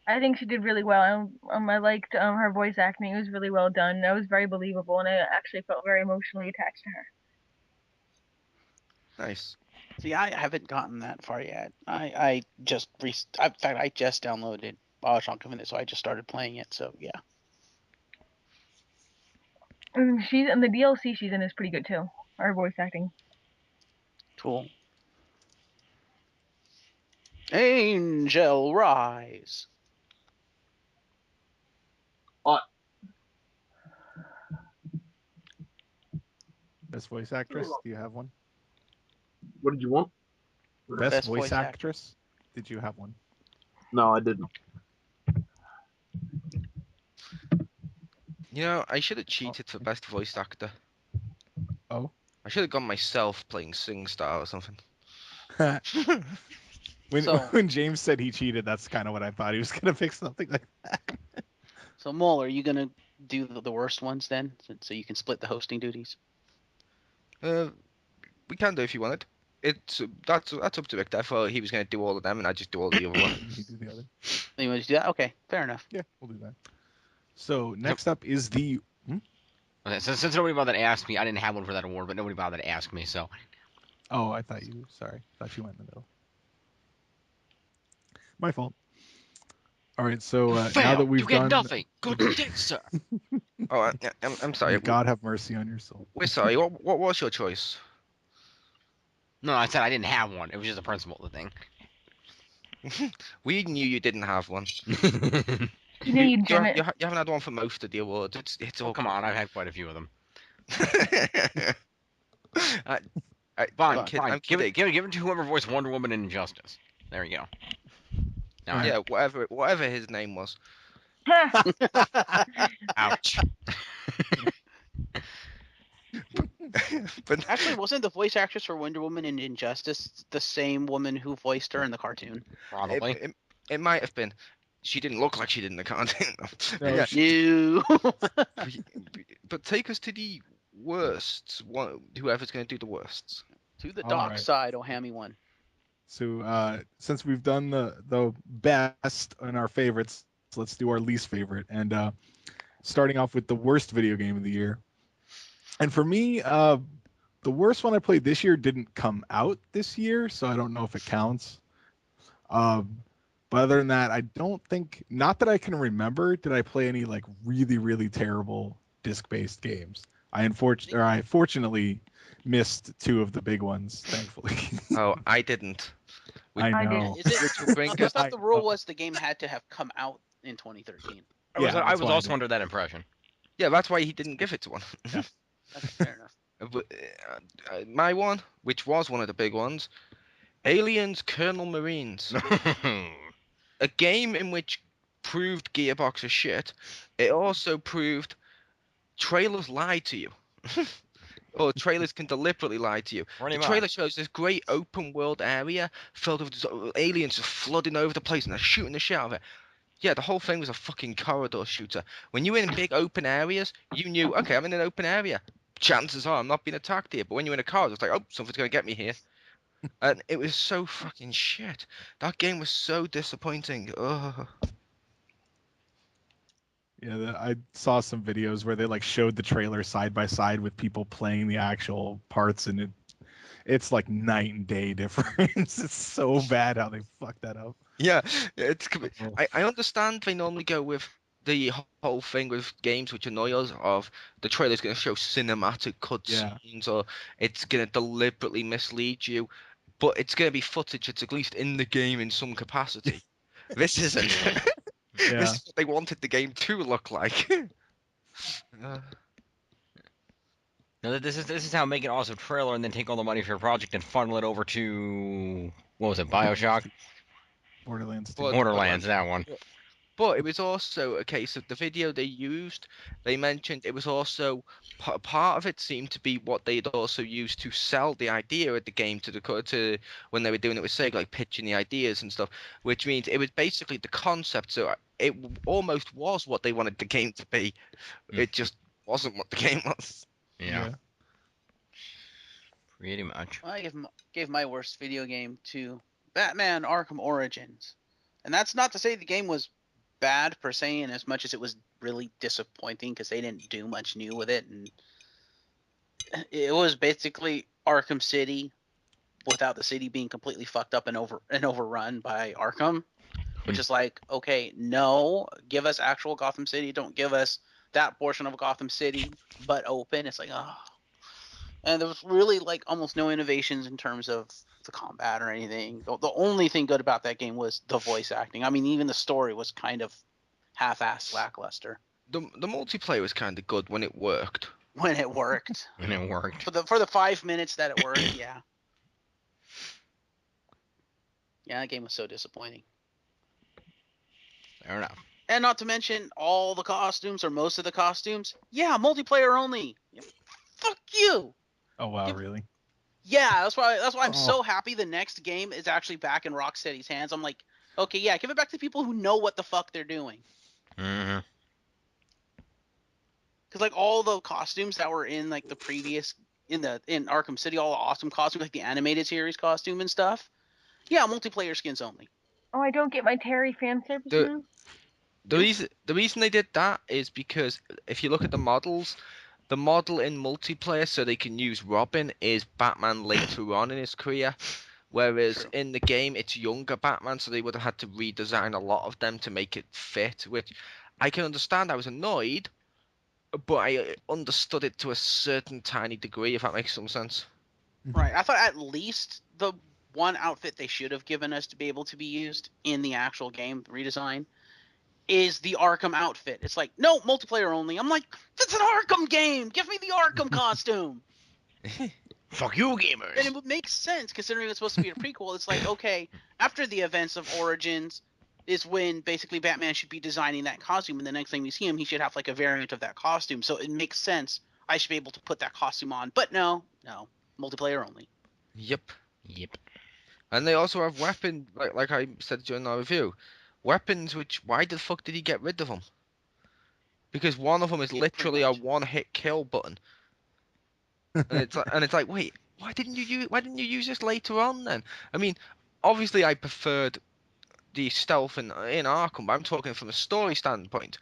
Speaker 6: I think she did really well. I liked her voice acting. It was really well done. That was very believable, and I actually felt very emotionally attached to her.
Speaker 2: Nice.
Speaker 3: see, I haven't gotten that far yet. I just in fact I just downloaded Bioshock Infinite, so I just started playing it. So yeah.
Speaker 6: And the DLC she's in is pretty good too. Her voice acting.
Speaker 3: Cool. Angel Rise.
Speaker 1: Best voice actress? Do you have one?
Speaker 5: What did you want?
Speaker 1: Best voice actress? Did you have one?
Speaker 5: No, I didn't.
Speaker 2: You know, I should have cheated for best voice actor.
Speaker 1: Oh.
Speaker 2: I should have gone myself playing SingStar or something.
Speaker 1: When James said he cheated, that's kind of what I thought. He was gonna pick something like that.
Speaker 3: So Mole, are you gonna do the worst ones then, so you can split the hosting duties?
Speaker 2: We can do if you wanted. That's up to Victor. I thought he was going to do all of them, and I just do all the other ones.
Speaker 1: You do the other.
Speaker 3: You want to do that? Okay, fair enough.
Speaker 1: Yeah, we'll do that. So next up is the.
Speaker 4: Okay, since nobody bothered to ask me, I didn't have one for that award, but nobody bothered to ask me, so.
Speaker 1: Oh, I thought you. Sorry, thought you went in the middle. My fault. All right, so now that we've
Speaker 4: you get
Speaker 1: done.
Speaker 4: nothing. Good dick, sir.
Speaker 2: Oh, I'm sorry.
Speaker 1: May God have mercy on your soul.
Speaker 2: We're sorry. What was your choice?
Speaker 4: No, I said I didn't have one. It was just a principle of the thing.
Speaker 2: We knew you didn't have one.
Speaker 6: You know,
Speaker 2: You haven't had one for most of the awards. It's all.
Speaker 4: Oh, come on, I've had quite a few of them.
Speaker 2: Fine.
Speaker 4: Fine. Give it to whoever voiced Wonder Woman in Injustice. There you go. Now,
Speaker 2: Yeah, whatever his name was.
Speaker 4: Ouch.
Speaker 2: But
Speaker 3: Actually, wasn't the voice actress for Wonder Woman in Injustice the same woman who voiced her in the cartoon?
Speaker 4: Probably.
Speaker 2: it might have been. She didn't look like she did in the cartoon.
Speaker 1: No,
Speaker 2: Yeah,
Speaker 3: No.
Speaker 2: but take us to the worst. Whoever's going to do the worsts.
Speaker 3: To the
Speaker 1: All
Speaker 3: dark
Speaker 1: right.
Speaker 3: side, oh hammy one.
Speaker 1: So since we've done the best and our favorites, let's do our least favorite. And starting off with the worst video game of the year. And for me, the worst one I played this year didn't come out this year, so I don't know if it counts. But other than that, I don't think, not that I can remember, did I play any like really, really terrible disc-based games. I fortunately missed two of the big ones, thankfully.
Speaker 2: Oh, I didn't.
Speaker 1: I know.
Speaker 3: Is it?
Speaker 2: Which will bring
Speaker 3: I
Speaker 2: us.
Speaker 3: thought the rule was the game had to have come out in 2013.
Speaker 4: I was
Speaker 1: that's why I
Speaker 4: also
Speaker 1: did.
Speaker 4: under that impression.
Speaker 2: Yeah, that's why he didn't give it to one.
Speaker 3: That's fair enough.
Speaker 2: But, my one, which was one of the big ones, Aliens Colonel Marines. A game in which proved Gearbox is shit. It also proved trailers lie to you. Or trailers can deliberately lie to you.
Speaker 4: Pretty
Speaker 2: The trailer
Speaker 4: much.
Speaker 2: shows this great open world area filled with aliens just flooding over the place and they're shooting the shit out of it. Yeah, the whole thing was a fucking corridor shooter. When you were in big open areas, you knew, okay, I'm in an open area. Chances are I'm not being attacked here. But when you're in a car, it's like, oh, something's going to get me here. And it was so fucking shit. That game was so disappointing. Ugh.
Speaker 1: Yeah, I saw some videos where they like showed the trailer side by side with people playing the actual parts, and it's like night and day difference. It's so bad how they fucked that up.
Speaker 2: Yeah,
Speaker 1: Oh.
Speaker 2: I understand they normally go with the whole thing with games which annoy us of the trailer's going to show cinematic
Speaker 1: Yeah.
Speaker 2: cutscenes or it's going to deliberately mislead you, but it's going to be footage that's at least in the game in some capacity. This isn't.
Speaker 1: Yeah.
Speaker 2: This is what they wanted the game to look like. Uh,
Speaker 4: No, this is how make an awesome trailer and then take all the money for your project and funnel it over to what was it, Bioshock,
Speaker 1: Borderlands 2.
Speaker 2: but
Speaker 4: Borderlands, that one.
Speaker 2: But it was also a case of the video they used. They mentioned it was also part of it seemed to be what they'd also used to sell the idea of the game to to when they were doing it with Sega, like pitching the ideas and stuff. Which means it was basically the concept. So it almost was what they wanted the game to be. It just wasn't what the game was.
Speaker 4: Yeah, pretty much.
Speaker 3: I gave my worst video game to Batman Arkham Origins. And that's not to say the game was bad per se, in as much as it was really disappointing because they didn't do much new with it. And it was basically Arkham City without the city being completely fucked up and overrun by Arkham. Which is like, okay, no, give us actual Gotham City. Don't give us that portion of Gotham City, but open. It's like, oh. And there was really like almost no innovations in terms of the combat or anything. The only thing good about that game was the voice acting. I mean, even the story was kind of half-assed lackluster
Speaker 2: The multiplayer was kind of good when it worked.
Speaker 3: when it worked.
Speaker 4: And it worked.
Speaker 3: For the 5 minutes that it worked, yeah. Yeah, that game was so disappointing.
Speaker 4: Fair enough.
Speaker 3: And not to mention all the costumes or most of the costumes. Yeah, multiplayer only. Fuck you.
Speaker 1: Oh wow, really?
Speaker 3: Yeah, that's why I'm
Speaker 1: Oh.
Speaker 3: so happy the next game is actually back in Rocksteady's hands. I'm like, okay, yeah, give it back to people who know what the fuck they're doing.
Speaker 4: Mm-hmm.
Speaker 3: Because like all the costumes that were in like the previous in Arkham City, all the awesome costumes, like the animated series costume and stuff. Yeah, multiplayer skins only.
Speaker 6: Oh, I don't get my Terry fan service
Speaker 2: The-
Speaker 6: now.
Speaker 2: The reason they did that is because if you look at the models, the model in multiplayer, so they can use Robin, is Batman later on in his career, whereas
Speaker 3: True.
Speaker 2: in the game it's younger Batman, so they would have had to redesign a lot of them to make it fit. Which I can understand. I was annoyed, but I understood it to a certain tiny degree, if that makes some sense.
Speaker 3: Right. I thought at least the one outfit they should have given us to be able to be used in the actual game redesign is the Arkham outfit. It's like, no, multiplayer only. I'm like, it's an Arkham game. Give me the Arkham costume.
Speaker 4: Fuck you, gamers.
Speaker 3: And it would make sense considering it's supposed to be a prequel. It's like, okay, after the events of Origins is when basically Batman should be designing that costume, and the next time we see him, he should have like a variant of that costume. So it makes sense. I should be able to put that costume on. But no, multiplayer only.
Speaker 2: Yep.
Speaker 4: Yep.
Speaker 2: And they also have weapons, like I said during our review, weapons which, why the fuck did he get rid of them? Because one of them is
Speaker 3: Yeah, pretty
Speaker 2: literally a
Speaker 3: much.
Speaker 2: one-hit kill button. And it's like, wait, why didn't you use this later on then? I mean, obviously I preferred the stealth in Arkham, but I'm talking from a story standpoint.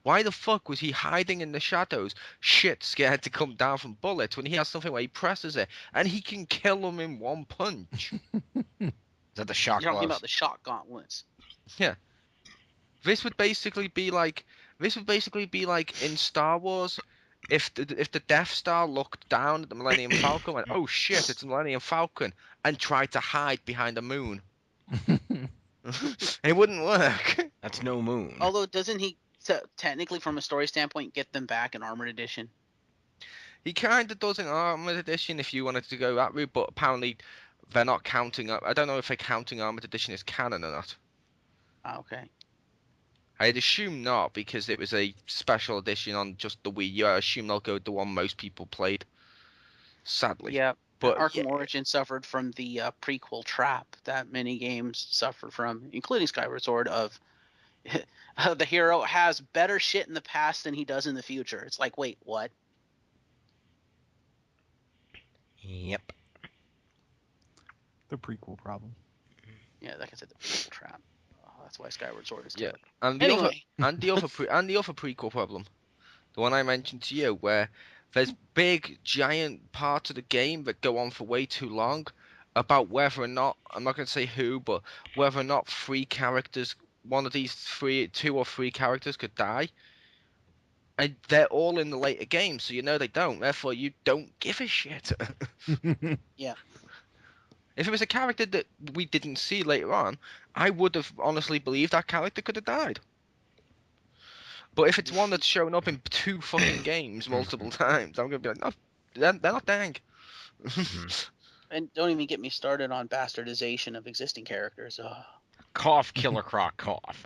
Speaker 2: Why the fuck was he hiding in the shadows, shit scared to come down from bullets, when he has something where he presses it and he can kill them in one punch?
Speaker 4: Is that the shock
Speaker 3: You're talking
Speaker 4: gloves?
Speaker 3: about the shock gauntlets.
Speaker 2: This would basically be like in Star Wars, if the Death Star looked down at the Millennium Falcon, went, oh shit, it's a Millennium Falcon, and tried to hide behind the moon. It wouldn't work.
Speaker 4: That's no moon.
Speaker 3: Although, doesn't he technically, from a story standpoint, get them back in Armored Edition?
Speaker 2: He kind of does in Armored Edition if you wanted to go that route, but apparently they're not counting up. I don't know if they're counting Armored Edition as canon or not.
Speaker 3: Okay.
Speaker 2: I'd assume not, because it was a special edition on just the Wii U. I assume they'll go with the one most people played. Sadly.
Speaker 3: Yeah.
Speaker 2: But
Speaker 3: Arkham Origin suffered from the prequel trap that many games suffered from, including Skyward Sword, of the hero has better shit in the past than he does in the future. It's like, wait, what?
Speaker 4: Yep.
Speaker 1: The prequel problem.
Speaker 3: Yeah, like I said, the prequel trap. That's why Skyward Sword is
Speaker 2: Yeah.
Speaker 3: terrible.
Speaker 2: And the
Speaker 3: Anyway.
Speaker 2: other prequel problem, the one I mentioned to you, where there's big giant parts of the game that go on for way too long about whether or not, I'm not going to say who, but whether or not one of these two or three characters could die. And they're all in the later game, so you know they don't. Therefore, you don't give a shit.
Speaker 3: Yeah.
Speaker 2: If it was a character that we didn't see later on, I would have honestly believed that character could have died. But if it's one that's shown up in 2 fucking games multiple times, I'm gonna be like, no, they're not dang.
Speaker 3: And don't even get me started on bastardization of existing characters.
Speaker 4: Cough, Killer Croc, cough.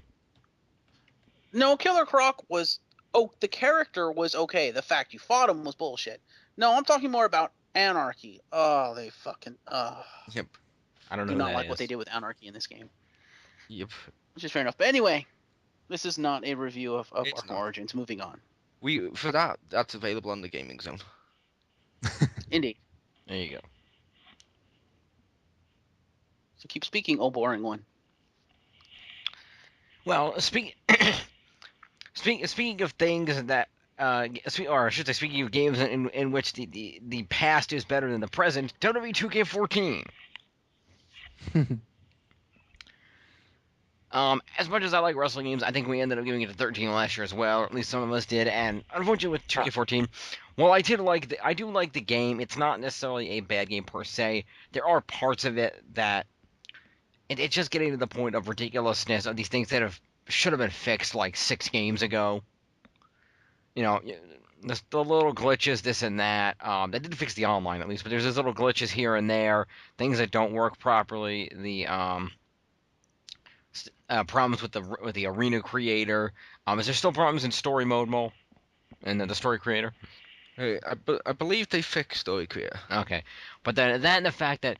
Speaker 3: No, Killer Croc was. Oh, the character was okay. The fact you fought him was bullshit. No, I'm talking more about Anarchy. Oh, they fucking.
Speaker 2: Yep.
Speaker 4: I don't know
Speaker 3: Do
Speaker 4: who
Speaker 3: not
Speaker 4: that
Speaker 3: like what
Speaker 4: is.
Speaker 3: they did with Anarchy in this game.
Speaker 2: Yep.
Speaker 3: Which is fair enough. But anyway, this is not a review of
Speaker 2: It's
Speaker 3: Arkham
Speaker 2: not.
Speaker 3: Origins. Moving on.
Speaker 2: That's available on the Gaming Zone.
Speaker 3: Indeed.
Speaker 4: There you go.
Speaker 3: So keep speaking, oh boring one.
Speaker 4: Well, speaking of things that, or I should say, speaking of games in which the past is better than the present, WWE 2K14. As much as I like wrestling games, I think we ended up giving it a 13 last year as well, or at least some of us did. And unfortunately, with 2K14, well, I do like the game. It's not necessarily a bad game per se. There are parts of it that it's just getting to the point of ridiculousness of these things that should have been fixed like 6 games ago. You know, the little glitches, this and that. That did fix the online at least, but there's these little glitches here and there, things that don't work properly. The problems with the arena creator. Is there still problems in story mode, Mo? And the story creator?
Speaker 2: Hey, I believe they fixed Story Creator.
Speaker 4: Okay, but then that and the fact that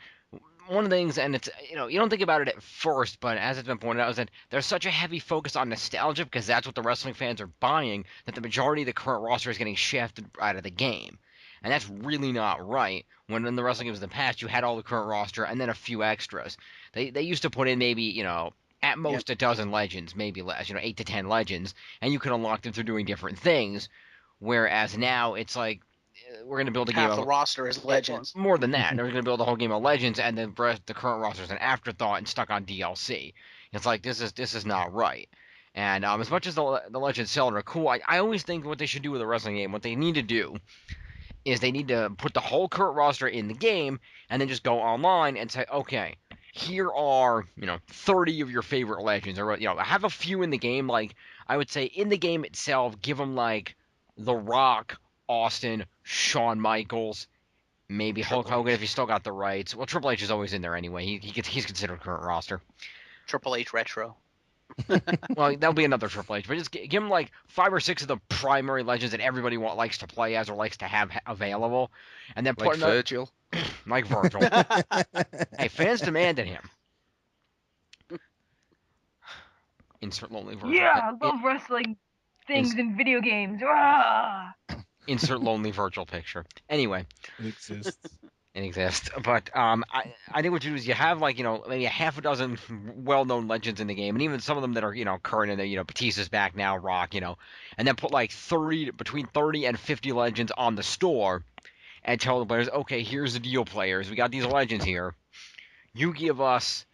Speaker 4: one of the things, and it's, you know, you don't think about it at first, but as it's been pointed out, is that there's such a heavy focus on nostalgia because that's what the wrestling fans are buying, that the majority of the current roster is getting shafted out of the game. And that's really not right. When in the wrestling games in the past, you had all the current roster and then a few extras. They used to put in maybe, you know, at most a dozen legends, maybe less, 8 to 10 legends, and you could unlock them through doing different things. Whereas now it's like, we're going to build a game
Speaker 3: Half the
Speaker 4: of
Speaker 3: roster is legends.
Speaker 4: more than that. They're going to build a whole game of legends, and the current roster is an afterthought and stuck on DLC. It's like this is not right. And as much as the legends sell are cool, I always think what they should do with a wrestling game, what they need to do, is they need to put the whole current roster in the game, and then just go online and say, okay, here are 30 of your favorite legends, or have a few in the game. Like I would say in the game itself, give them like The Rock, Austin, Shawn Michaels, maybe Hulk Hogan if he's still got the rights. Well, Triple H is always in there anyway. He's considered current roster.
Speaker 3: Triple H Retro.
Speaker 4: Well, that'll be another Triple H, but just give him like 5 or 6 of the primary legends that everybody likes to play as or likes to have available, and then
Speaker 2: Like Virgil.
Speaker 4: Like Virgil. Hey, fans demanded him. Insert lonely Virgil.
Speaker 6: Yeah, I love wrestling things in video games. Rah!
Speaker 4: Insert lonely Virgil picture. Anyway.
Speaker 1: It exists.
Speaker 4: It exists. But I think what you do is you have like, maybe a half a dozen well-known legends in the game, and even some of them that are, current in there, Batista's back now, Rock, and then put like between 30 and 50 legends on the store and tell the players, okay, here's the deal, players. We got these legends here. You give us,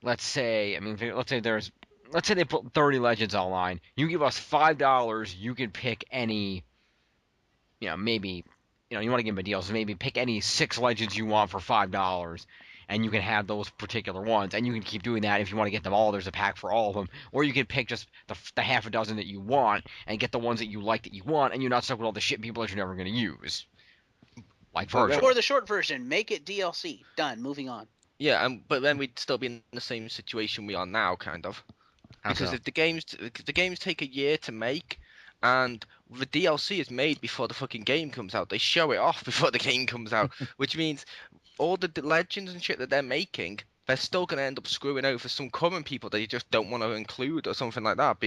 Speaker 4: let's say they put 30 legends online. You give us $5. You can pick any, maybe, you want to give them a deal, so maybe pick any 6 legends you want for $5, and you can have those particular ones, and you can keep doing that if you want to get them all. There's a pack for all of them, or you can pick just the half a dozen that you want and get the ones that you like that you want, and you're not stuck with all the shit people that you're never going to use. Like Virgil.
Speaker 3: Or the short version, make it DLC. Done. Moving on.
Speaker 2: Yeah, but then we'd still be in the same situation we are now, kind of. Because if the games take a year to make, and the DLC is made before the fucking game comes out, they show it off before the game comes out, which means all the legends and shit that they're making, they're still going to end up screwing over some current people that you just don't want to include or something like that,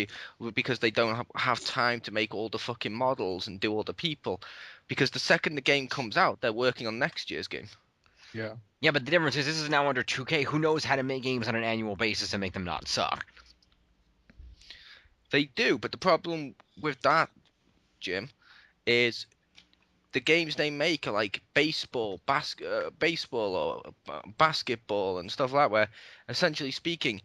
Speaker 2: because they don't have time to make all the fucking models and do all the people. Because the second the game comes out, they're working on next year's game.
Speaker 1: Yeah.
Speaker 4: Yeah, but the difference is this is now under 2K. Who knows how to make games on an annual basis and make them not suck?
Speaker 2: They do, but the problem with that, Jim, is the games they make are like baseball, baseball or basketball and stuff like that, where essentially speaking,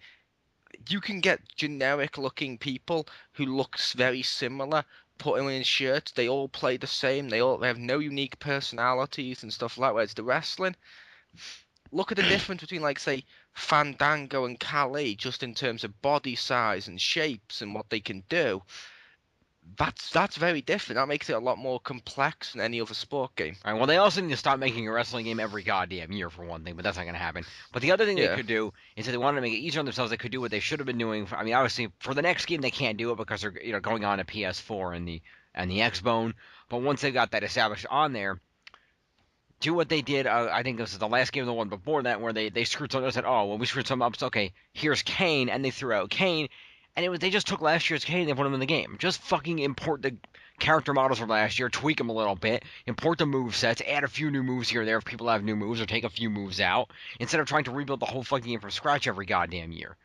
Speaker 2: you can get generic looking people who looks very similar, put them in shirts, they all play the same, they have no unique personalities and stuff like that. Whereas the wrestling, look at the difference between, like, say, Fandango and Khali, just in terms of body size and shapes and what they can do. That's very different. That makes it a lot more complex than any other sport game.
Speaker 4: All right, well, they also need to stop making a wrestling game every goddamn year, for one thing, but that's not going to happen. But the other thing they
Speaker 2: Yeah.
Speaker 4: could do is if they wanted to make it easier on themselves, they could do what they should have been doing. I mean, obviously, for the next game, they can't do it because they're going on to PS4 and the Xbone. But once they got that established on there, do what they did. I think this is the last game of the one before that, where they screwed something up. Said, oh, well, we screwed something up. So, okay, here's Kane, and they threw out Kane. And they just took last year's Kane and they put him in the game. Just fucking import the character models from last year, tweak them a little bit, import the move sets, add a few new moves here or there if people have new moves, or take a few moves out, instead of trying to rebuild the whole fucking game from scratch every goddamn year.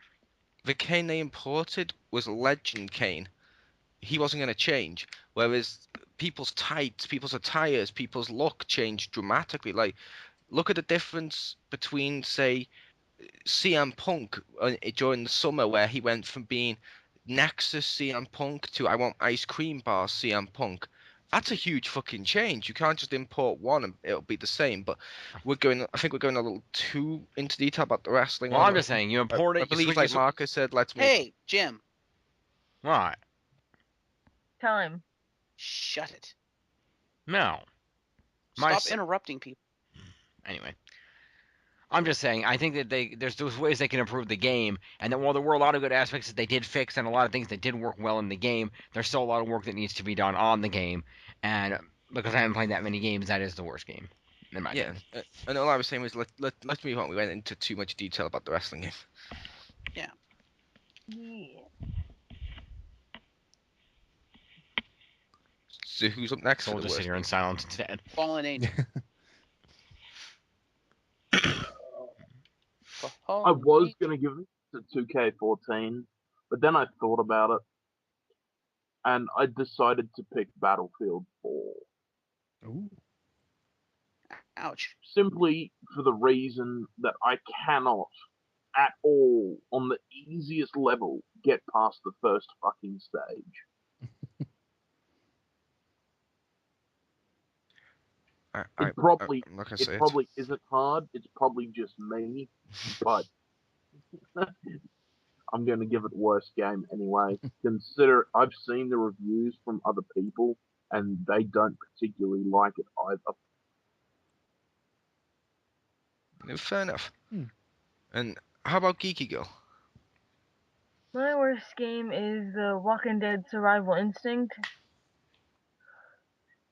Speaker 2: The Kane they imported was Legend Kane. He wasn't going to change. Whereas people's tights, people's attires, people's look changed dramatically. Like, look at the difference between, say, CM Punk during the summer, where he went from being Nexus CM Punk to I want ice cream bar CM Punk. That's a huge fucking change. You can't just import one and it'll be the same. But I think we're going a little too into detail about the wrestling.
Speaker 4: Well, I'm just saying, you import it.
Speaker 2: I believe, like Marcus said, let's move.
Speaker 3: Hey, Jim,
Speaker 4: What?
Speaker 6: Time.
Speaker 3: shut it.
Speaker 4: No.
Speaker 3: Stop interrupting people.
Speaker 4: Anyway. I'm just saying, I think that there's those ways they can improve the game, and that while there were a lot of good aspects that they did fix and a lot of things that did work well in the game, there's still a lot of work that needs to be done on the game, and because I haven't played that many games, that is the worst game, in my opinion.
Speaker 2: And all I was saying was let's move on. We went into too much detail about the wrestling game.
Speaker 6: Yeah.
Speaker 2: So who's up next?
Speaker 4: So
Speaker 2: for
Speaker 4: we'll
Speaker 2: the
Speaker 4: just sit
Speaker 2: worst
Speaker 4: here in
Speaker 2: game?
Speaker 4: silence instead.
Speaker 3: Fallen Angel.
Speaker 5: I was going to give it to 2K14, but then I thought about it, and I decided to pick Battlefield 4.
Speaker 1: Ooh.
Speaker 3: Ouch.
Speaker 5: Simply for the reason that I cannot, at all, on the easiest level, get past the first fucking stage. It probably isn't hard. It's probably just me, but I'm going to give it worst game anyway. Consider I've seen the reviews from other people, and they don't particularly like it either.
Speaker 2: Fair enough. And how about Geeky Girl?
Speaker 6: My worst game is The Walking Dead Survival Instinct.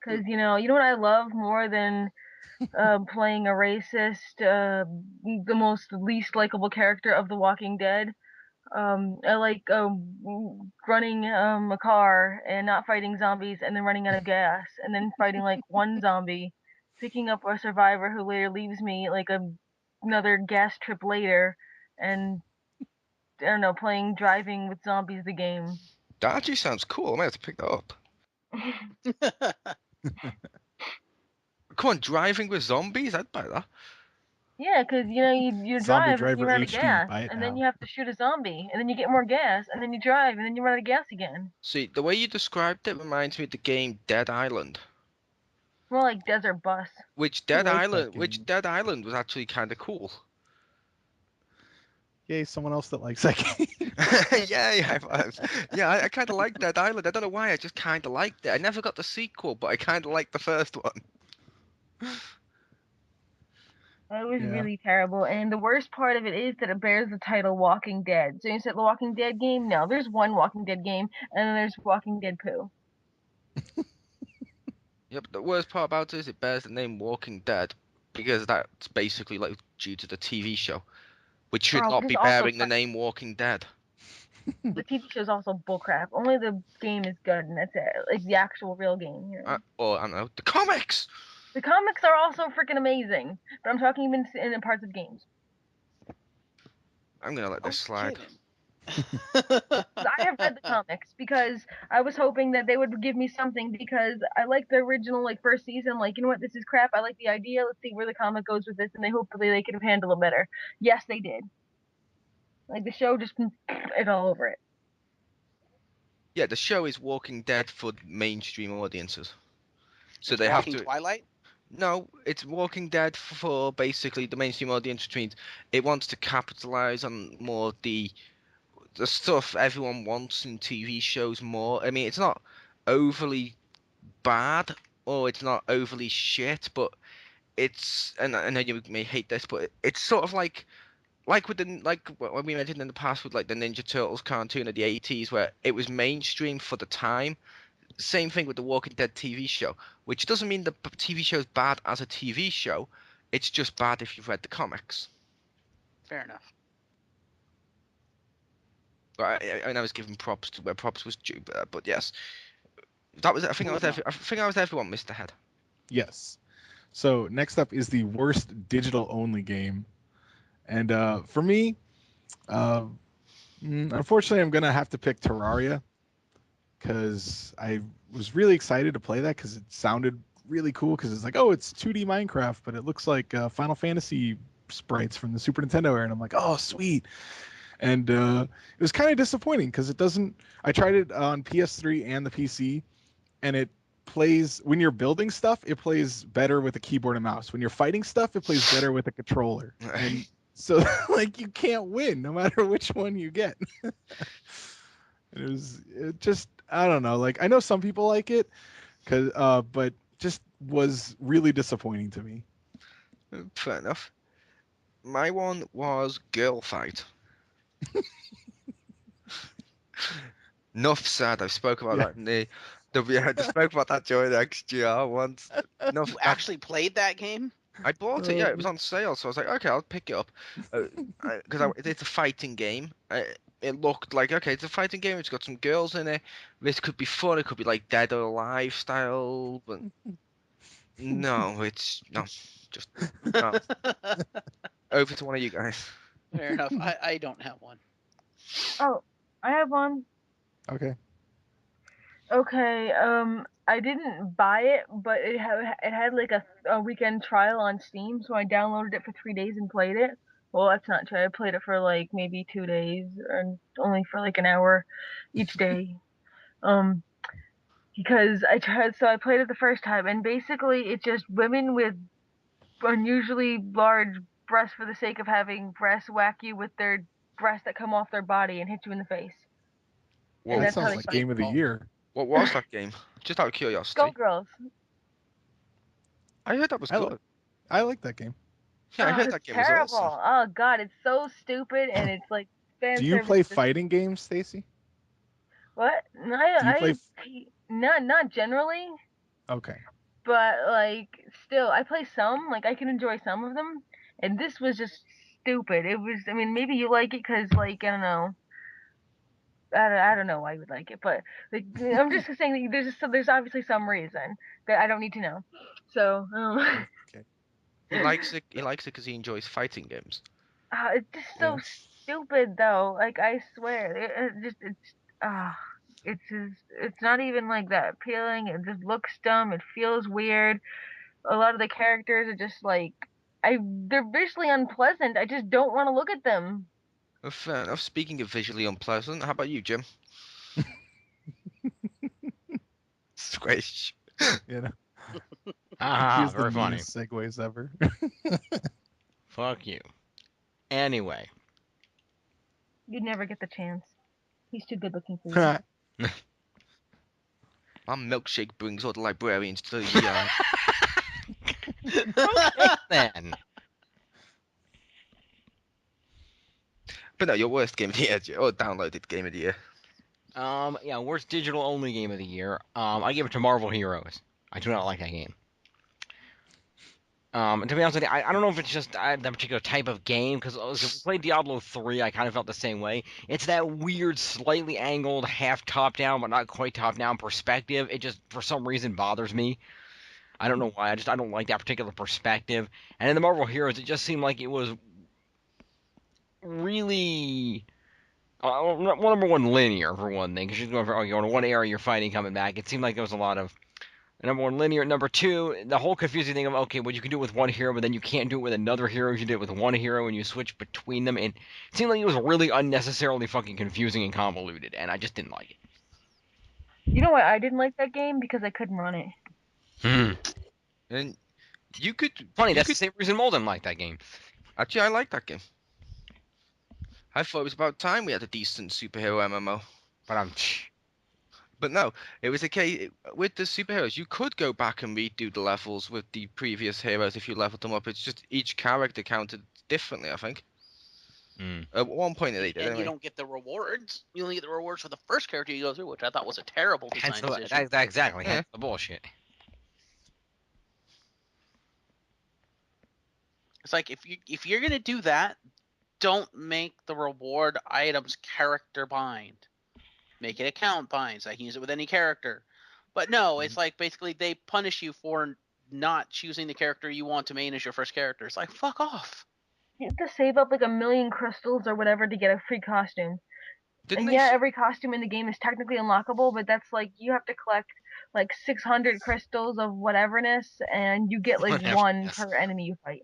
Speaker 6: Because, you know what I love more than playing a racist, the most least likable character of The Walking Dead? I like running a car and not fighting zombies and then running out of gas and then fighting like one zombie, picking up a survivor who later leaves me like another gas trip later, and I don't know, driving with zombies the game.
Speaker 2: That actually sounds cool. I might have to pick that up. Come on, driving with zombies? I'd buy that.
Speaker 6: Yeah, because you
Speaker 1: Zombie
Speaker 6: drive and you
Speaker 1: Driver
Speaker 6: run out of
Speaker 1: HD,
Speaker 6: gas,
Speaker 1: buy it
Speaker 6: and then
Speaker 1: now.
Speaker 6: you have to shoot a zombie, and then you get more gas, and then you drive, and then you run out of gas again.
Speaker 2: See, the way you described it reminds me of the game Dead Island.
Speaker 6: More like Desert Bus.
Speaker 2: Which
Speaker 1: I
Speaker 2: Dead
Speaker 1: like that
Speaker 2: Island
Speaker 1: game.
Speaker 2: Dead Island was actually kind of cool.
Speaker 1: Yay, someone else that likes that game.
Speaker 2: I kind of like Dead Island. I don't know why, I just kind of liked it. I never got the sequel, but I kind of liked the first one.
Speaker 6: It was really terrible, and the worst part of it is that it bears the title Walking Dead. So you said the Walking Dead game? No, there's one Walking Dead game, and then there's Walking Dead Poo.
Speaker 2: Yep, the worst part about it is it bears the name Walking Dead, because that's basically like due to the TV show, which should not be bearing the name Walking Dead.
Speaker 6: The TV show is also bullcrap. Only the game is good, and that's it. Like the actual real game.
Speaker 2: Or, I don't know, the comics!
Speaker 6: The comics are also freaking amazing, but I'm talking even in parts of games.
Speaker 2: I'm gonna let this slide.
Speaker 6: I have read the comics because I was hoping that they would give me something because I like the original first season. Like, you know what, this is crap. I like the idea. Let's see where the comic goes with this, and they hopefully they could have handled it better. Yes, they did. Like the show just it all over it.
Speaker 2: Yeah, the show is Walking Dead for mainstream audiences. So
Speaker 3: It's
Speaker 2: they have
Speaker 3: Walking
Speaker 2: to.
Speaker 3: Twilight.
Speaker 2: No, it's Walking Dead for basically the mainstream audience, which means it wants to capitalize on more the stuff everyone wants in TV shows more. I mean, it's not overly bad or it's not overly shit, but it's, and I know you may hate this, but it's sort of like with the like what we mentioned in the past with like the Ninja Turtles cartoon of the 80s where it was mainstream for the time. Same thing with the Walking Dead TV show, which doesn't mean the TV show's bad as a TV show. It's just bad if you've read the comics.
Speaker 3: Fair enough.
Speaker 2: But I was giving props to where props was due, but yes, that was. I think I was. I think I was everyone, Mr. Head.
Speaker 1: Yes. So next up is the worst digital only game, and for me, uh, unfortunately, I'm gonna have to pick Terraria because I was really excited to play that because it sounded really cool because it's like, oh, it's 2D Minecraft, but it looks like Final Fantasy sprites from the Super Nintendo era, and I'm like, oh, sweet. And it was kind of disappointing because it doesn't. I tried it on PS3 and the PC, and it plays when you're building stuff. It plays better with a keyboard and mouse. When you're fighting stuff, it plays better with a controller. And so, like, you can't win no matter which one you get. It just I don't know. Like I know some people like it, but just was really disappointing to me.
Speaker 2: Fair enough. My one was Girl Fight. Enough said. I've spoken about that in I spoke about that during the XGR once. Enough.
Speaker 3: You actually played that game?
Speaker 2: I bought it. Yeah, it was on sale, so I was like, okay, I'll pick it up because it's a fighting game. It looked like okay, it's a fighting game. It's got some girls in it. This could be fun. It could be like Dead or Alive style, but no, it's no, just no. Over to one of you guys.
Speaker 3: Fair enough. I don't have one.
Speaker 6: Oh, I have one.
Speaker 1: Okay.
Speaker 6: Okay, I didn't buy it, but it had like a weekend trial on Steam, so I downloaded it for 3 days and played it. Well, that's not true. I played it for like maybe 2 days, and only for like an hour each day. Um, because I played it the first time, and basically it's just women with unusually large breasts for the sake of having breasts whack you with their breasts that come off their body and hit you in the face.
Speaker 2: Whoa,
Speaker 6: And
Speaker 1: That
Speaker 6: that's how
Speaker 1: sounds
Speaker 6: they
Speaker 1: like
Speaker 6: fight.
Speaker 1: game of the year.
Speaker 2: what was that game? Just out of curiosity.
Speaker 6: Skullgirls.
Speaker 2: I heard that was good.
Speaker 1: I like that game.
Speaker 2: Yeah, I heard
Speaker 6: It's
Speaker 2: that game was
Speaker 6: terrible.
Speaker 2: awesome.
Speaker 6: Oh god, it's so stupid and it's like fan
Speaker 1: Do you
Speaker 6: service
Speaker 1: play
Speaker 6: just-
Speaker 1: fighting games, Stacy?
Speaker 6: What? No,
Speaker 1: Do you play?
Speaker 6: not generally,
Speaker 1: Okay.
Speaker 6: but like still, I play some. Like I can enjoy some of them, and this was just stupid. It was. I mean, maybe you like it because like I don't know. I don't know why you would like it, but like, I'm just saying that there's obviously some reason that I don't need to know. So
Speaker 1: Okay.
Speaker 2: He likes it. He likes it because he enjoys fighting games.
Speaker 6: it's just so stupid though. Like I swear, it's not even like that appealing. It just looks dumb. It feels weird. A lot of the characters are just like they're visually unpleasant. I just don't want to look at them.
Speaker 2: Well, fair enough. Speaking of visually unpleasant, how about you, Jim? Squish.
Speaker 1: You know. He
Speaker 4: Ah,
Speaker 1: has the
Speaker 4: very funny.
Speaker 1: meanest segues ever.
Speaker 4: Fuck you. Anyway,
Speaker 6: You'd never get the chance. He's too good looking for you.
Speaker 2: My milkshake brings all the librarians to the yard.
Speaker 4: then.
Speaker 2: But no, your worst game of the year, or downloaded game of the year.
Speaker 4: Yeah, worst digital only game of the year. I give it to Marvel Heroes. I do not like that game. And to be honest with you, I don't know if it's just that particular type of game, because if we played Diablo 3, I kind of felt the same way. It's that weird, slightly angled, half top-down, but not quite top-down perspective. It just, for some reason, bothers me. I don't know why. I don't like that particular perspective. And in the Marvel Heroes, it just seemed like it was really number one, linear for one thing, because you're going to one area, you're fighting, coming back. It seemed like there was a lot of number one, linear. Number two, the whole confusing thing of okay, well you can do it with one hero, but then you can't do it with another hero. You can do it with one hero, and you switch between them, and it seemed like it was really unnecessarily fucking confusing and convoluted, and I just didn't like it.
Speaker 6: You know why I didn't like that game? Because I couldn't run it.
Speaker 2: And you could.
Speaker 4: Funny,
Speaker 2: you
Speaker 4: that's
Speaker 2: could,
Speaker 4: the same reason Molden liked that game.
Speaker 2: Actually, I like that game. I thought it was about time we had a decent superhero MMO.
Speaker 4: But
Speaker 2: But no, it was a case with the superheroes. You could go back and redo the levels with the previous heroes if you leveled them up. It's just each character counted differently, I think. At one point they did.
Speaker 3: And
Speaker 2: Anyway.
Speaker 3: you don't get the rewards. You only get the rewards for the first character you go through, which I thought was a terrible design decision.
Speaker 4: Exactly,
Speaker 2: Yeah.
Speaker 4: hence the bullshit.
Speaker 3: It's like if you're gonna do that, don't make the reward items character bind. Make it account bind, so I can use it with any character. But no, it's like basically they punish you for not choosing the character you want to main as your first character. It's like fuck off.
Speaker 6: You have to save up like 1,000,000 crystals or whatever to get a free costume.
Speaker 2: Didn't
Speaker 6: And
Speaker 2: they
Speaker 6: yeah,
Speaker 2: s-
Speaker 6: every costume in the game is technically unlockable, but that's like you have to collect like 600 crystals of whateverness, and you get like one
Speaker 4: Whateverness.
Speaker 6: per enemy you fight,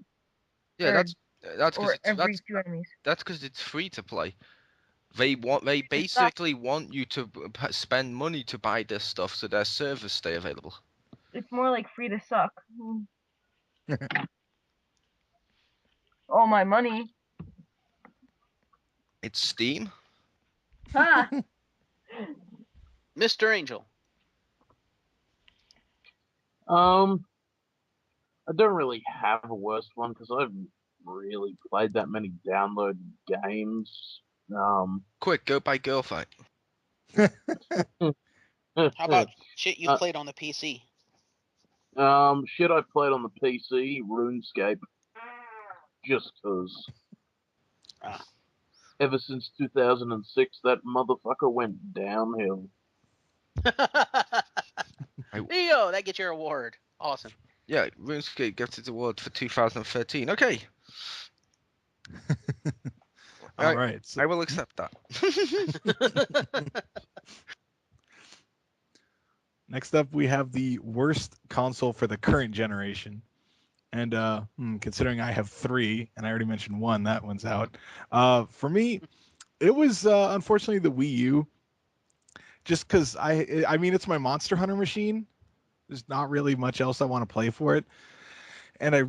Speaker 2: Yeah,
Speaker 6: or-
Speaker 2: that's because
Speaker 6: or
Speaker 2: it's
Speaker 6: every 2 enemies.
Speaker 2: that's because it's free to play. They basically want you to spend money to buy this stuff so their servers stay available.
Speaker 6: It's more like free to suck. All my money.
Speaker 2: It's Steam.
Speaker 6: Ha!
Speaker 3: Mr. Angel.
Speaker 5: I don't really have a worst one because I haven't really played that many downloaded games.
Speaker 2: Quick, go buy Girl Fight.
Speaker 3: How about shit you've played on the PC?
Speaker 5: shit I played on the PC, RuneScape, just 'cause.
Speaker 3: Ah.
Speaker 5: Ever since 2006, that motherfucker went downhill.
Speaker 3: There you go. That gets your award. Awesome.
Speaker 2: Yeah, RuneScape gets its award for 2013. Okay,
Speaker 1: All right. So
Speaker 2: I will accept that.
Speaker 1: next up, we have the worst console for the current generation. And considering I have 3, and I already mentioned one, that one's out. For me, it was unfortunately the Wii U. Just because I mean, it's my Monster Hunter machine. There's not really much else I want to play for it. And I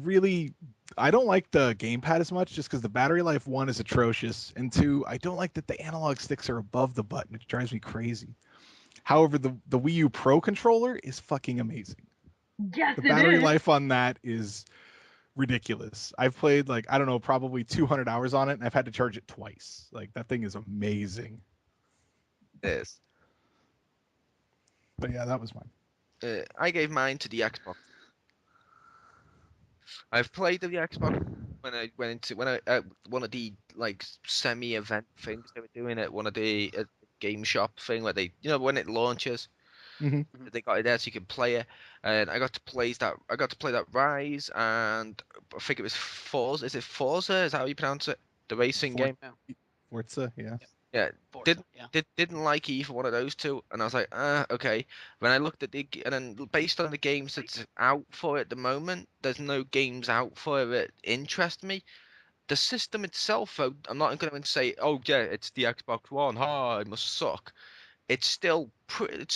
Speaker 1: don't like the gamepad as much just because the battery life, 1, is atrocious. And 2, I don't like that the analog sticks are above the button. It drives me crazy. However, the Wii U Pro controller is fucking amazing.
Speaker 6: Yes,
Speaker 1: The
Speaker 6: it
Speaker 1: battery
Speaker 6: is.
Speaker 1: life on that is ridiculous. I've played like, I don't know, probably 200 hours on it, and I've had to charge it twice. Like, that thing is amazing.
Speaker 2: Yes.
Speaker 1: But yeah, that was mine.
Speaker 2: I gave mine to the Xbox. I've played the Xbox when I went into one of the like semi-event things they were doing at one of the game shop thing where they, when it launches,
Speaker 1: Mhm.
Speaker 2: they got it there so you can play it, and I got to play that Rise, and I think it was Forza. Is it Forza? Is that how you pronounce it? The racing game.
Speaker 1: Forza, yeah.
Speaker 2: Yeah.
Speaker 3: Forza, yeah.
Speaker 2: Didn't like either one of those two, and I was like, okay. When I looked at and then based on the games that's out for it at the moment, there's no games out for it that interest me. The system itself, though, I'm not going to say, oh yeah, it's the Xbox One, it must suck. It still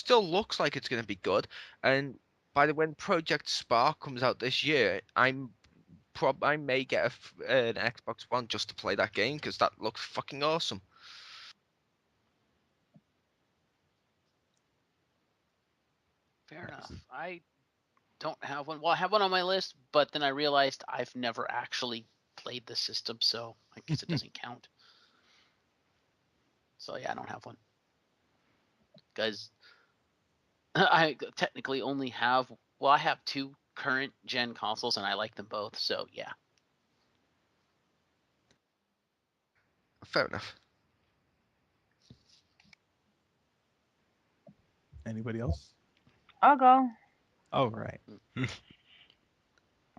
Speaker 2: looks like it's going to be good, and by the when Project Spark comes out this year, I may get an Xbox One just to play that game because that looks fucking awesome.
Speaker 3: Fair enough. I don't have one. Well, I have one on my list, but then I realized I've never actually played the system, so I guess it doesn't count. So yeah, I don't have one. Because I technically only have, well, I have 2 current gen consoles and I like them both, so yeah.
Speaker 2: Fair enough.
Speaker 1: Anybody else?
Speaker 6: I'll go.
Speaker 1: Oh, right.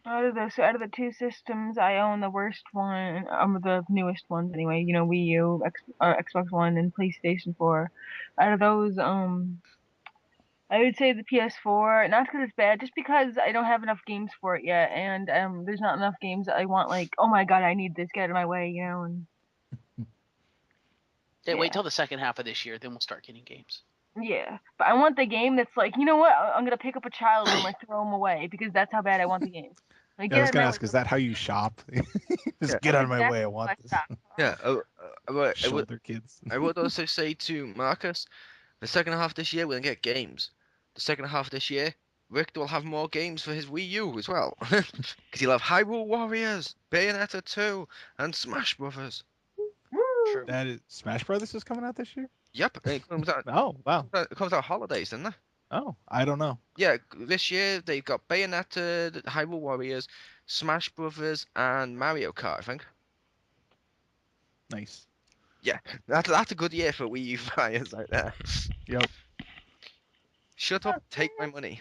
Speaker 6: Out of the two systems, I own the worst one. The newest ones anyway. You know, Wii U, Xbox One, and PlayStation 4. Out of those, I would say the PS4. Not because it's bad, just because I don't have enough games for it yet, and there's not enough games that I want. Like, oh my god, I need this. Get out of my way, you know. And
Speaker 3: Hey, wait
Speaker 6: Yeah.
Speaker 3: till the second half of this year, then we'll start getting games.
Speaker 6: yeah, but I want the game that's like, you know what? I'm gonna pick up a child and like throw him away because that's how bad I want the game. Like,
Speaker 1: Yeah, I
Speaker 6: get
Speaker 1: was
Speaker 6: out of
Speaker 1: gonna
Speaker 6: my
Speaker 1: ask,
Speaker 6: way.
Speaker 1: is that how you shop? Just
Speaker 2: Yeah.
Speaker 1: get out of my
Speaker 6: Exactly
Speaker 1: way. I
Speaker 6: how
Speaker 1: want this.
Speaker 6: shop.
Speaker 2: Yeah.
Speaker 1: Shoulder kids.
Speaker 2: I would also say to Marcus, the second half this year we'll get games. The second half this year, Rick will have more games for his Wii U as well, because he'll have Hyrule Warriors, Bayonetta 2, and Smash Brothers.
Speaker 3: True.
Speaker 1: That is Smash Brothers is coming out this year.
Speaker 2: Yep, and it comes out.
Speaker 1: Oh wow.
Speaker 2: It comes out holidays, doesn't it?
Speaker 1: Oh, I don't know.
Speaker 2: Yeah, this year they've got Bayonetta, Hyrule Warriors, Smash Brothers, and Mario Kart. I think.
Speaker 1: Nice.
Speaker 2: Yeah, that's a good year for Wii U buyers out there.
Speaker 1: Yep.
Speaker 2: Shut up, take my money.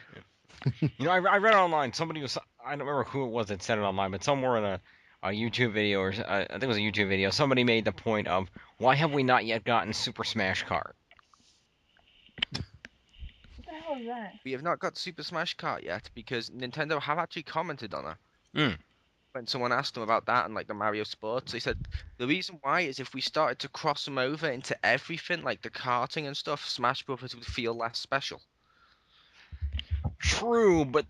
Speaker 4: You know, I read online. Somebody was, I don't remember who it was that said it online, but somewhere in a YouTube video, or I think it was a YouTube video, somebody made the point of, why have we not yet gotten Super Smash Kart?
Speaker 6: What the hell is that?
Speaker 2: We have not got Super Smash Kart yet because Nintendo have actually commented on it.
Speaker 4: Mm.
Speaker 2: When someone asked them about that and like the Mario Sports, they said the reason why is if we started to cross them over into everything, like the karting and stuff, Smash Brothers would feel less special.
Speaker 4: True, but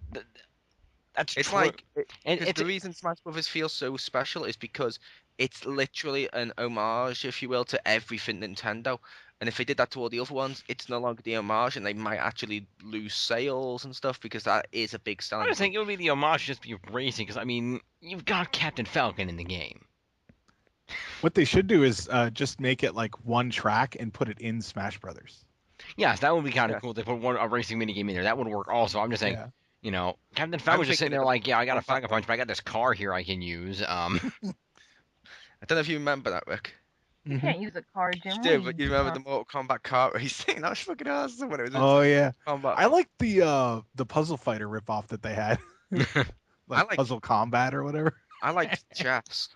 Speaker 4: that's
Speaker 2: It's
Speaker 4: true.
Speaker 2: like
Speaker 4: And
Speaker 2: because the reason Smash Brothers feels so special is because it's literally an homage, if you will, to everything Nintendo. And if they did that to all the other ones, it's no longer the homage, and they might actually lose sales and stuff because that is a big
Speaker 4: I
Speaker 2: selling
Speaker 4: just
Speaker 2: point.
Speaker 4: think it would be the homage just be racing, because I mean, you've got Captain Falcon in the game.
Speaker 1: What they should do is just make it like one track and put it in Smash Brothers.
Speaker 4: Yes, that would be kind of
Speaker 2: Yeah.
Speaker 4: cool. They put a racing mini game in there. That would work also. I'm just saying,
Speaker 1: Yeah.
Speaker 4: you know, Captain Falcon's just
Speaker 2: thinking
Speaker 4: sitting there
Speaker 2: of
Speaker 4: like, yeah, I got a
Speaker 2: Combat
Speaker 4: Falcon Punch, but I got this car here I can use.
Speaker 2: I don't know if you remember that, Rick.
Speaker 6: You can't use a car, Jim.
Speaker 2: Yeah,
Speaker 6: What
Speaker 2: but
Speaker 6: are
Speaker 2: you remember the Mortal Kombat kart racing? That was fucking awesome when it was in
Speaker 1: Oh yeah.
Speaker 2: Kombat.
Speaker 1: I like the Puzzle Fighter ripoff that they had.
Speaker 2: I like-
Speaker 1: Puzzle Combat or whatever.
Speaker 2: I liked chess.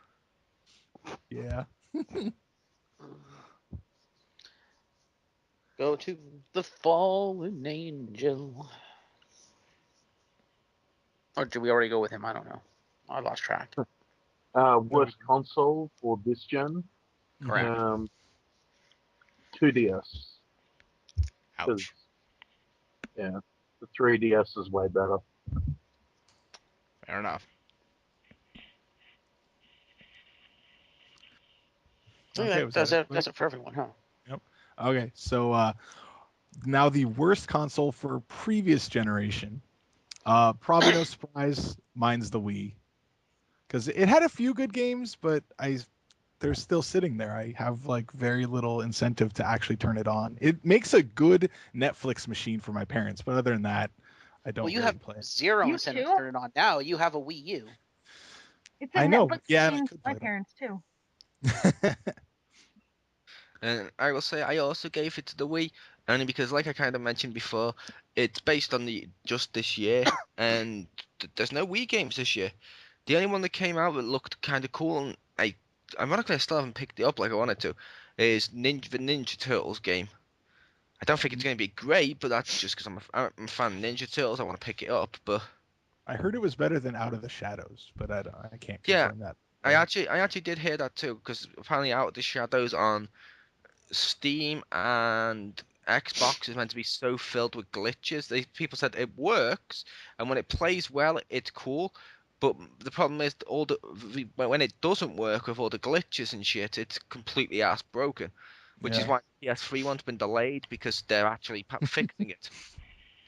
Speaker 1: Yeah.
Speaker 3: Go to the fallen angel. Or did we already go with him? I don't know. I lost track.
Speaker 5: Worst console for this gen?
Speaker 4: Correct.
Speaker 5: 2DS.
Speaker 4: Ouch.
Speaker 5: Yeah, the 3DS is way better.
Speaker 4: Fair enough.
Speaker 1: Okay, was that it?
Speaker 3: That's it for everyone, huh?
Speaker 1: Okay, so now the worst console for previous generation. Probably no surprise, mine's the Wii, because it had a few good games, but they're still sitting there. I have like very little incentive to actually turn it on. It makes a good Netflix machine for my parents, but other than that, I don't
Speaker 3: Well, you
Speaker 1: really
Speaker 3: have
Speaker 1: play it.
Speaker 3: zero
Speaker 6: You
Speaker 3: incentive
Speaker 6: too?
Speaker 3: to turn it on now. You have a Wii U.
Speaker 6: It's a
Speaker 1: I know,
Speaker 6: Netflix
Speaker 1: yeah, I
Speaker 6: machine
Speaker 1: could
Speaker 6: for my
Speaker 1: play them.
Speaker 6: parents too.
Speaker 2: And I will say I also gave it to the Wii only because, like I kind of mentioned before, it's based on just this year, and there's no Wii games this year. The only one that came out that looked kind of cool, and ironically I still haven't picked it up like I wanted to, is the Ninja Turtles game. I don't think it's going to be great, but that's just because I'm a fan of Ninja Turtles. I want to pick it up, but
Speaker 1: I heard it was better than Out of the Shadows, but I can't
Speaker 2: Yeah,
Speaker 1: confirm that.
Speaker 2: I actually did hear that too, because apparently Out of the Shadows on Steam and Xbox is meant to be so filled with glitches. People said it works, and when it plays well, it's cool. But the problem is when it doesn't work with all the glitches and shit, it's completely ass broken. Which is
Speaker 1: Yeah.
Speaker 2: why the PS3 one's been delayed because they're actually fixing it.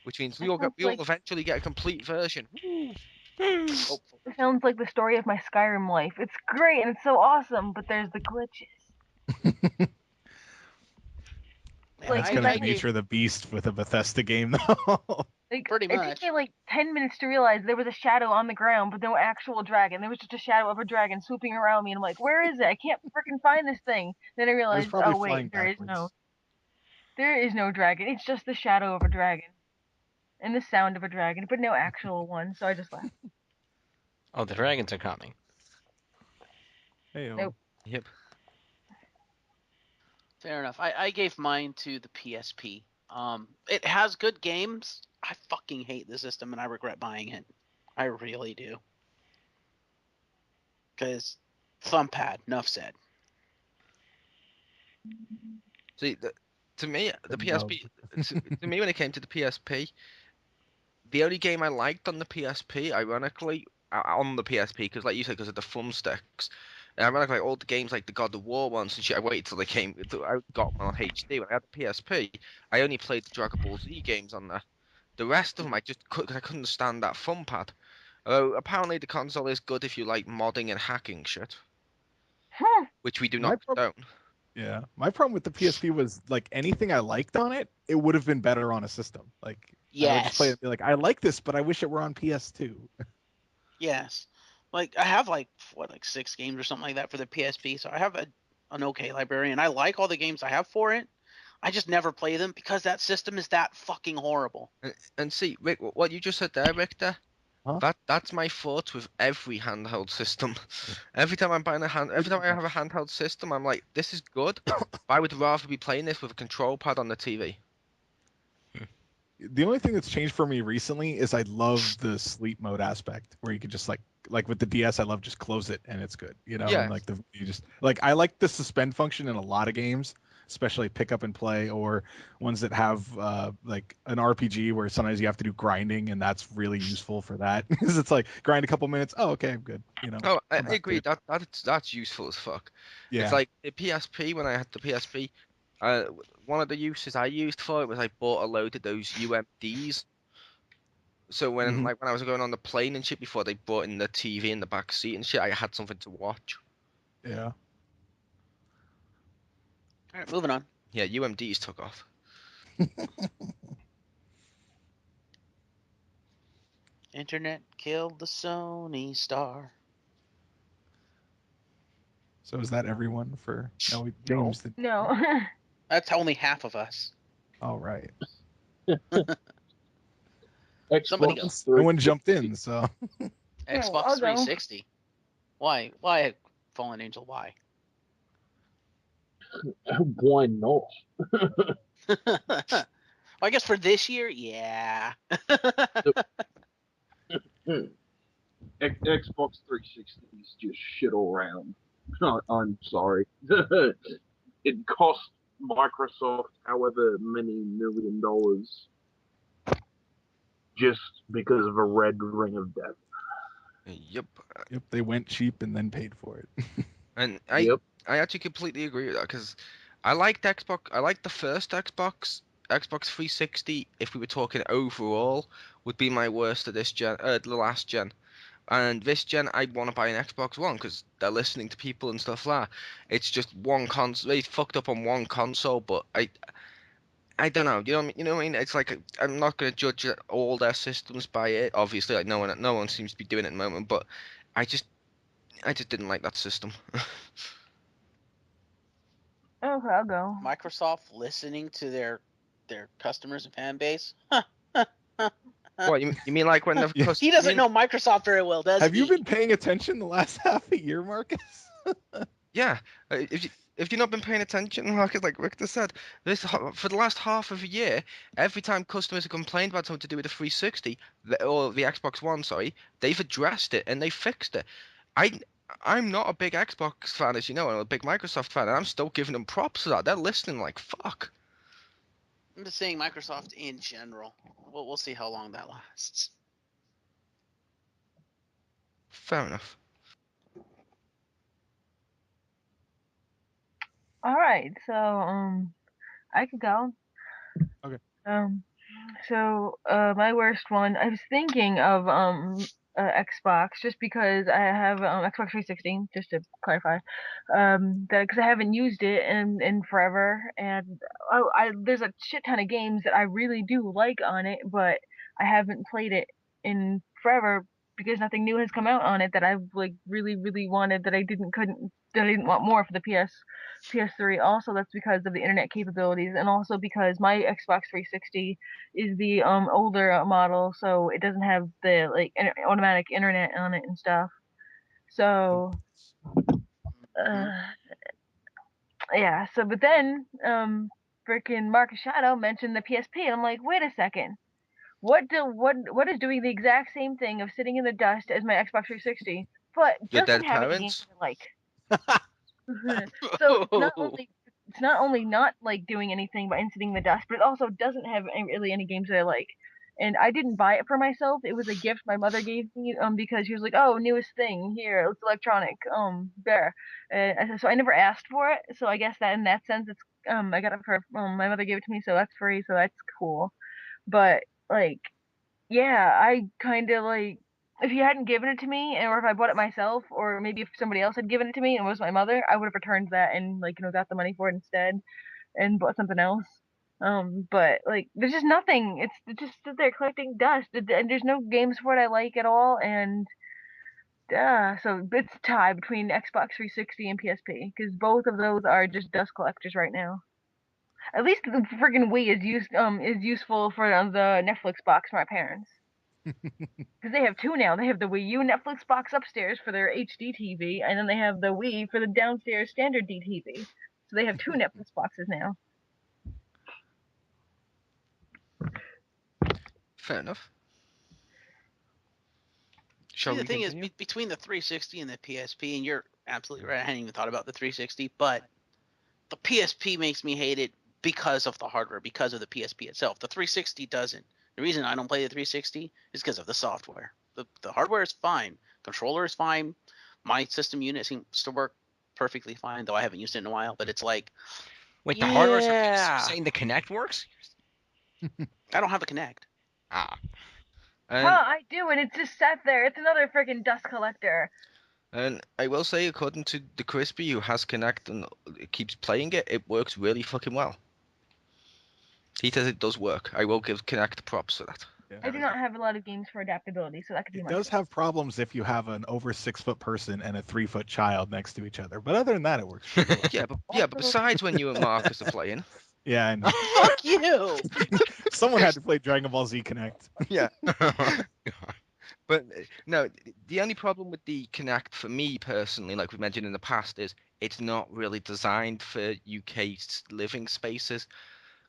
Speaker 2: Which means we all eventually get a complete version. Woo!
Speaker 3: Hopefully.
Speaker 6: It sounds like the story of my Skyrim life. It's great and it's so awesome, but there's the glitches.
Speaker 3: Man,
Speaker 6: Like,
Speaker 1: That's
Speaker 6: I-
Speaker 1: kind
Speaker 6: I
Speaker 1: of
Speaker 6: gave-
Speaker 1: nature of the beast with a Bethesda game, though.
Speaker 6: Like,
Speaker 3: Pretty
Speaker 6: It
Speaker 3: much.
Speaker 6: took me like 10 minutes to realize there was a shadow on the ground, but no actual dragon. There was just a shadow of a dragon swooping around me, and I'm like, where is it? I can't freaking find this thing. Then I
Speaker 1: It was
Speaker 6: realized,
Speaker 1: probably
Speaker 6: oh wait,
Speaker 1: flying
Speaker 6: there
Speaker 1: backwards.
Speaker 6: is no dragon. It's just the shadow of a dragon. And the sound of a dragon, but no actual one, so I just laughed.
Speaker 4: Oh, the dragons are coming.
Speaker 1: Hey,
Speaker 6: Nope.
Speaker 2: Yep.
Speaker 3: Fair enough. I gave mine to the PSP. It has good games. I fucking hate the system and I regret buying it. I really do. Because thumbpad, enough said.
Speaker 2: See, to me, the
Speaker 1: No.
Speaker 2: PSP. To me, when it came to the PSP, the only game I liked on the PSP, ironically, on the PSP, because like you said, because of the thumbsticks, and ironically, like, all the games like the God of War ones and shit, I waited till they came. I got them on HD. When I had the PSP, I only played the Dragon Ball Z games on there. The rest of them, I couldn't stand that thumb pad. Apparently, the console is good if you like modding and hacking shit, which we do
Speaker 1: My
Speaker 2: not
Speaker 1: prob-
Speaker 2: condone.
Speaker 1: Yeah, my problem with the PSP was like anything I liked on it, it would have been better on a system. Like I would just play it
Speaker 3: Yes.
Speaker 1: and be like, I like this, but I wish it were on PS2.
Speaker 3: Yes. Like I have like 6 games or something like that for the PSP, so I have an okay library and I like all the games I have for it. I just never play them because that system is that fucking horrible.
Speaker 2: And see, Rick, what you just said there, Richter,
Speaker 1: Huh?
Speaker 2: that's my thoughts with every handheld system. Every time every time I have a handheld system, I'm like, this is good, but I would rather be playing this with a control pad on the TV.
Speaker 1: The only thing that's changed for me recently is I love the sleep mode aspect where you can just like with the DS, I love just close it and it's good, you know,
Speaker 2: Yeah.
Speaker 1: and like you just like I like the suspend function in a lot of games, especially pick up and play or ones that have like an RPG where sometimes you have to do grinding and that's really useful for that because it's like grind a couple minutes, oh okay, I'm good, you know.
Speaker 2: Oh, I
Speaker 1: come back to
Speaker 2: agree.
Speaker 1: it.
Speaker 2: That's useful as fuck.
Speaker 1: Yeah.
Speaker 2: It's like the PSP when I had the PSP. Uh, One of the uses I used for it was I bought a load of those UMDs. So
Speaker 1: Mhm.
Speaker 2: when I was going on the plane and shit before they brought in the TV in the back seat and shit, I had something to watch.
Speaker 1: Yeah.
Speaker 3: All right, moving on.
Speaker 2: Yeah, UMDs took off.
Speaker 3: Internet killed the Sony star.
Speaker 1: So is that everyone for no
Speaker 5: No.
Speaker 1: games that
Speaker 6: No.
Speaker 3: That's only half of us.
Speaker 1: all right.
Speaker 3: Somebody
Speaker 5: Xbox
Speaker 3: go.
Speaker 1: No one
Speaker 5: 360.
Speaker 1: jumped in, so
Speaker 3: Xbox
Speaker 6: I'll go.
Speaker 3: 360. Why? Why, Fallen Angel? Why?
Speaker 5: Why not?
Speaker 3: Well, I guess for this year, yeah.
Speaker 5: Xbox 360 is just shit all around. I'm sorry. It cost Microsoft however many $1 million just because of a red ring of death.
Speaker 2: Yep.
Speaker 1: yep, they went cheap and then paid for it.
Speaker 2: And
Speaker 5: Yep.
Speaker 2: I actually completely agree with that because I liked Xbox. I liked the first Xbox. Xbox 360, if we were talking overall, would be my worst of this gen, the last gen. And this gen, I want to buy an Xbox One because they're listening to people and stuff like that. It's just one console. They fucked up on one console, but I don't know. You know what I mean? It's like I'm not gonna judge all their systems by it. Obviously, like no one seems to be doing it at the moment. But I just didn't like that system.
Speaker 6: Okay, I'll go.
Speaker 3: Microsoft listening to their customers and fan base.
Speaker 2: What you mean like when the
Speaker 1: Yeah.
Speaker 3: He doesn't know Microsoft very well, does
Speaker 1: Have
Speaker 3: he?
Speaker 1: you been paying attention the last half a year, Marcus?
Speaker 2: Yeah, if you've not been paying attention, like Richter said, for the last half of a year, every time customers have complained about something to do with the 360 or the Xbox One, sorry, they've addressed it and they fixed it. I I'm not a big Xbox fan, as you know, I'm a big Microsoft fan, and I'm still giving them props for that. They're listening like fuck.
Speaker 3: I'm just saying Microsoft in general. We'll see how long that lasts.
Speaker 2: Fair enough.
Speaker 6: All right, so I could go.
Speaker 1: Okay.
Speaker 6: So my worst one. I was thinking of Xbox just because I have Xbox 360. Just to clarify, that because I haven't used it in forever, and there's a shit ton of games that I really do like on it, but I haven't played it in forever because nothing new has come out on it that I like really wanted that I couldn't that I didn't want more for the PS3. Also, that's because of the internet capabilities, and also because my Xbox 360 is the older model, so it doesn't have the like automatic internet on it and stuff. So yeah. So but then freaking Marcus Shadow mentioned the PSP, and I'm like, wait a second. What is doing the exact same thing of sitting in the dust as my Xbox 360, but
Speaker 2: Your
Speaker 6: doesn't
Speaker 2: dead
Speaker 6: have any games
Speaker 2: parents.
Speaker 6: I like? So it's not only not like doing anything by sitting in the dust, but it also doesn't have really any games that I like. And I didn't buy it for myself. It was a gift my mother gave me because she was like, "Oh, newest thing here, it's electronic." There. So I never asked for it. So I guess that in that sense, it's I got it for my mother gave it to me, so that's free. So that's cool. But like yeah, I kind of like if you hadn't given it to me, or if I bought it myself, or maybe if somebody else had given it to me and it was my mother, I would have returned that and like got the money for it instead and bought something else. But like there's just nothing. It's just sit there collecting dust, and there's no games for it I like at all. And so it's a tie between Xbox 360 and PSP because both of those are just dust collectors right now. At least the friggin' Wii is useful for the Netflix box for my parents. Because they have two now. They have the Wii U Netflix box upstairs for their HD TV, and then they have the Wii for the downstairs standard DTV. So they have two Netflix boxes now.
Speaker 2: Fair enough.
Speaker 7: See,
Speaker 2: Shall
Speaker 7: the
Speaker 2: we
Speaker 7: thing
Speaker 2: continue?
Speaker 7: is, between the 360 and the PSP, and you're absolutely right, I hadn't even thought about the 360, but the PSP makes me hate it because of the hardware, because of the PSP itself. The 360 doesn't. The reason I don't play the 360 is because of the software. The hardware is fine. Controller is fine. My system unit seems to work perfectly fine, though I haven't used it in a while, but it's like,
Speaker 4: Wait, the hardware's
Speaker 7: yeah,
Speaker 4: saying the Kinect works?
Speaker 7: I don't have a Kinect.
Speaker 4: Ah.
Speaker 2: And
Speaker 6: I do, and it's just sat there. It's another freaking dust collector.
Speaker 2: and I will say, according to the Crispy who has Connect and keeps playing it, it works really fucking well. He says it does work. I will give Connect props for that.
Speaker 6: I do not have a lot of games for adaptability, so that could be
Speaker 1: It
Speaker 6: my
Speaker 1: does
Speaker 6: fault.
Speaker 1: have problems if you have an over 6 foot person and a 3 foot child next to each other, but other than that, it works pretty well.
Speaker 2: But besides when you and Marcus are playing,
Speaker 1: Yeah, I know.
Speaker 7: Fuck you!
Speaker 1: Someone had to play Dragon Ball Z Connect.
Speaker 2: yeah. But no, the only problem with the Kinect for me personally, like we've mentioned in the past, is it's not really designed for UK living spaces.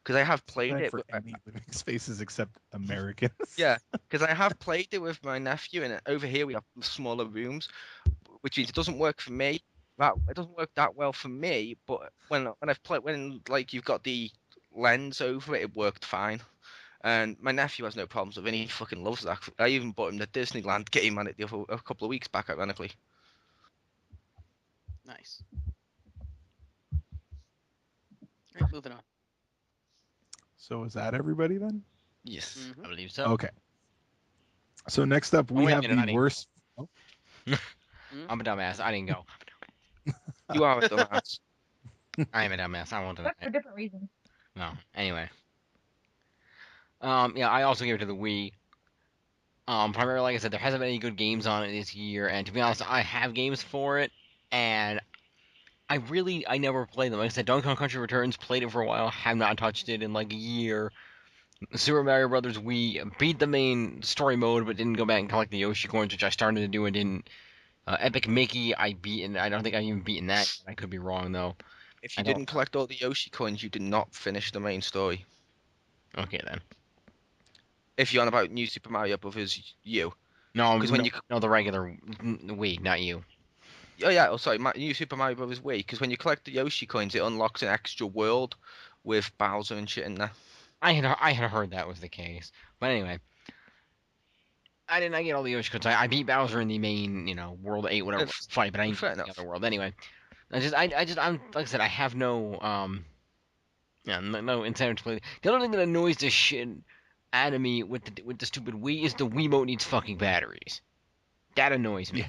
Speaker 2: Because I have played
Speaker 1: Designed
Speaker 2: it.
Speaker 1: for any living spaces except Americans.
Speaker 2: Yeah, because I have played it with my nephew, and over here we have smaller rooms, which means it doesn't work for me. It doesn't work that well for me. But when I've played, when like you've got the lens over it, it worked fine. And my nephew has no problems with it. And he fucking loves that. I even bought him the Disneyland game on it a couple of weeks back, ironically.
Speaker 7: Nice. All right, moving on.
Speaker 1: So is that everybody then?
Speaker 2: Yes.
Speaker 7: Mhm.
Speaker 4: I believe so.
Speaker 1: Okay. So next up, we
Speaker 4: wait a
Speaker 1: have
Speaker 4: minute, I
Speaker 1: the
Speaker 4: didn't
Speaker 1: worst.
Speaker 4: I'm a dumbass. I didn't go.
Speaker 2: You are a dumbass.
Speaker 4: I am a dumbass. I won't do
Speaker 6: But
Speaker 4: that.
Speaker 6: for different reasons.
Speaker 4: No. Anyway. Yeah, I also gave it to the Wii. Primarily, like I said, there hasn't been any good games on it this year, and to be honest, I have games for it, and I never played them. Like I said, Donkey Kong Country Returns, played it for a while, have not touched it in like a year. Super Mario Brothers Wii, beat the main story mode, but didn't go back and collect the Yoshi coins, which I started to do and didn't. Epic Mickey, I beat, and I don't think I even beaten that. I could be wrong though.
Speaker 2: If
Speaker 4: I
Speaker 2: you
Speaker 4: don't-
Speaker 2: didn't collect all the Yoshi coins, you did not finish the main story.
Speaker 4: Okay then.
Speaker 2: If you're on about New Super Mario Brothers U.
Speaker 4: No,
Speaker 2: 'Cause when
Speaker 4: no,
Speaker 2: you-
Speaker 4: no, the regular Wii, not you.
Speaker 2: Oh yeah, oh sorry, New Super Mario Brothers Wii. Because when you collect the Yoshi coins, it unlocks an extra world with Bowser and shit in there.
Speaker 4: I had heard that was the case, but anyway. I didn't get all the Yoshi coins. I beat Bowser in the main, World 8, whatever fight, but I didn't
Speaker 2: Fair
Speaker 4: get the
Speaker 2: enough.
Speaker 4: other world. Anyway, I'm like I said, I have no no incentive to play. The other thing that annoys the shit out of me with the stupid Wii is the Wiimote needs fucking batteries. That annoys me.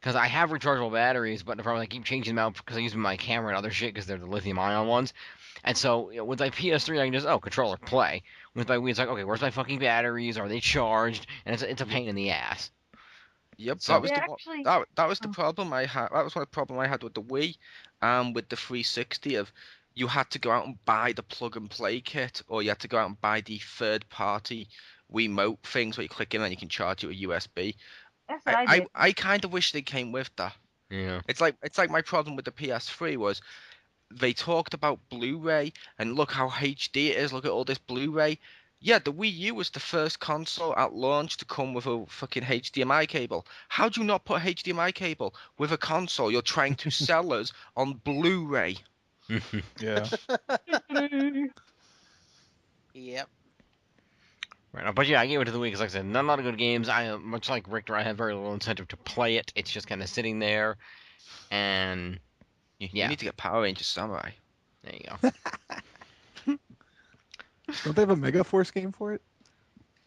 Speaker 4: Because I have rechargeable batteries, but the problem is I keep changing them out because I use them in my camera and other shit because they're the lithium-ion ones. And so with my PS3, I can just controller play. With my Wii, it's like, okay, where's my fucking batteries? Are they charged? And it's a pain in the ass.
Speaker 2: Yep,
Speaker 4: So-
Speaker 2: that was
Speaker 6: They
Speaker 2: the one-
Speaker 6: actually.
Speaker 2: that was the
Speaker 6: Oh.
Speaker 2: problem I had. That was one of the problem I had with the Wii, with the 360 of you had to go out and buy the plug and play kit, or you had to go out and buy the third party Wiimote things where you click in and you can charge it with USB.
Speaker 6: That's what I did.
Speaker 2: I kind of wish they came with that.
Speaker 4: Yeah.
Speaker 2: It's like my problem with the PS3 was they talked about Blu-ray and look how HD it is. Look at all this Blu-ray. Yeah, the Wii U was the first console at launch to come with a fucking HDMI cable. How do you not put HDMI cable with a console you're trying to sell us on Blu-ray?
Speaker 1: Yeah.
Speaker 7: Yep.
Speaker 4: Right, but yeah, I gave it to the Wii because, like I said, not a lot of good games. Much like Richter, I have very little incentive to play it. It's just kind of sitting there, and
Speaker 2: You
Speaker 4: Yeah.
Speaker 2: need to get Power Rangers Samurai.
Speaker 4: there you go.
Speaker 1: Don't they have a Mega Force game for it?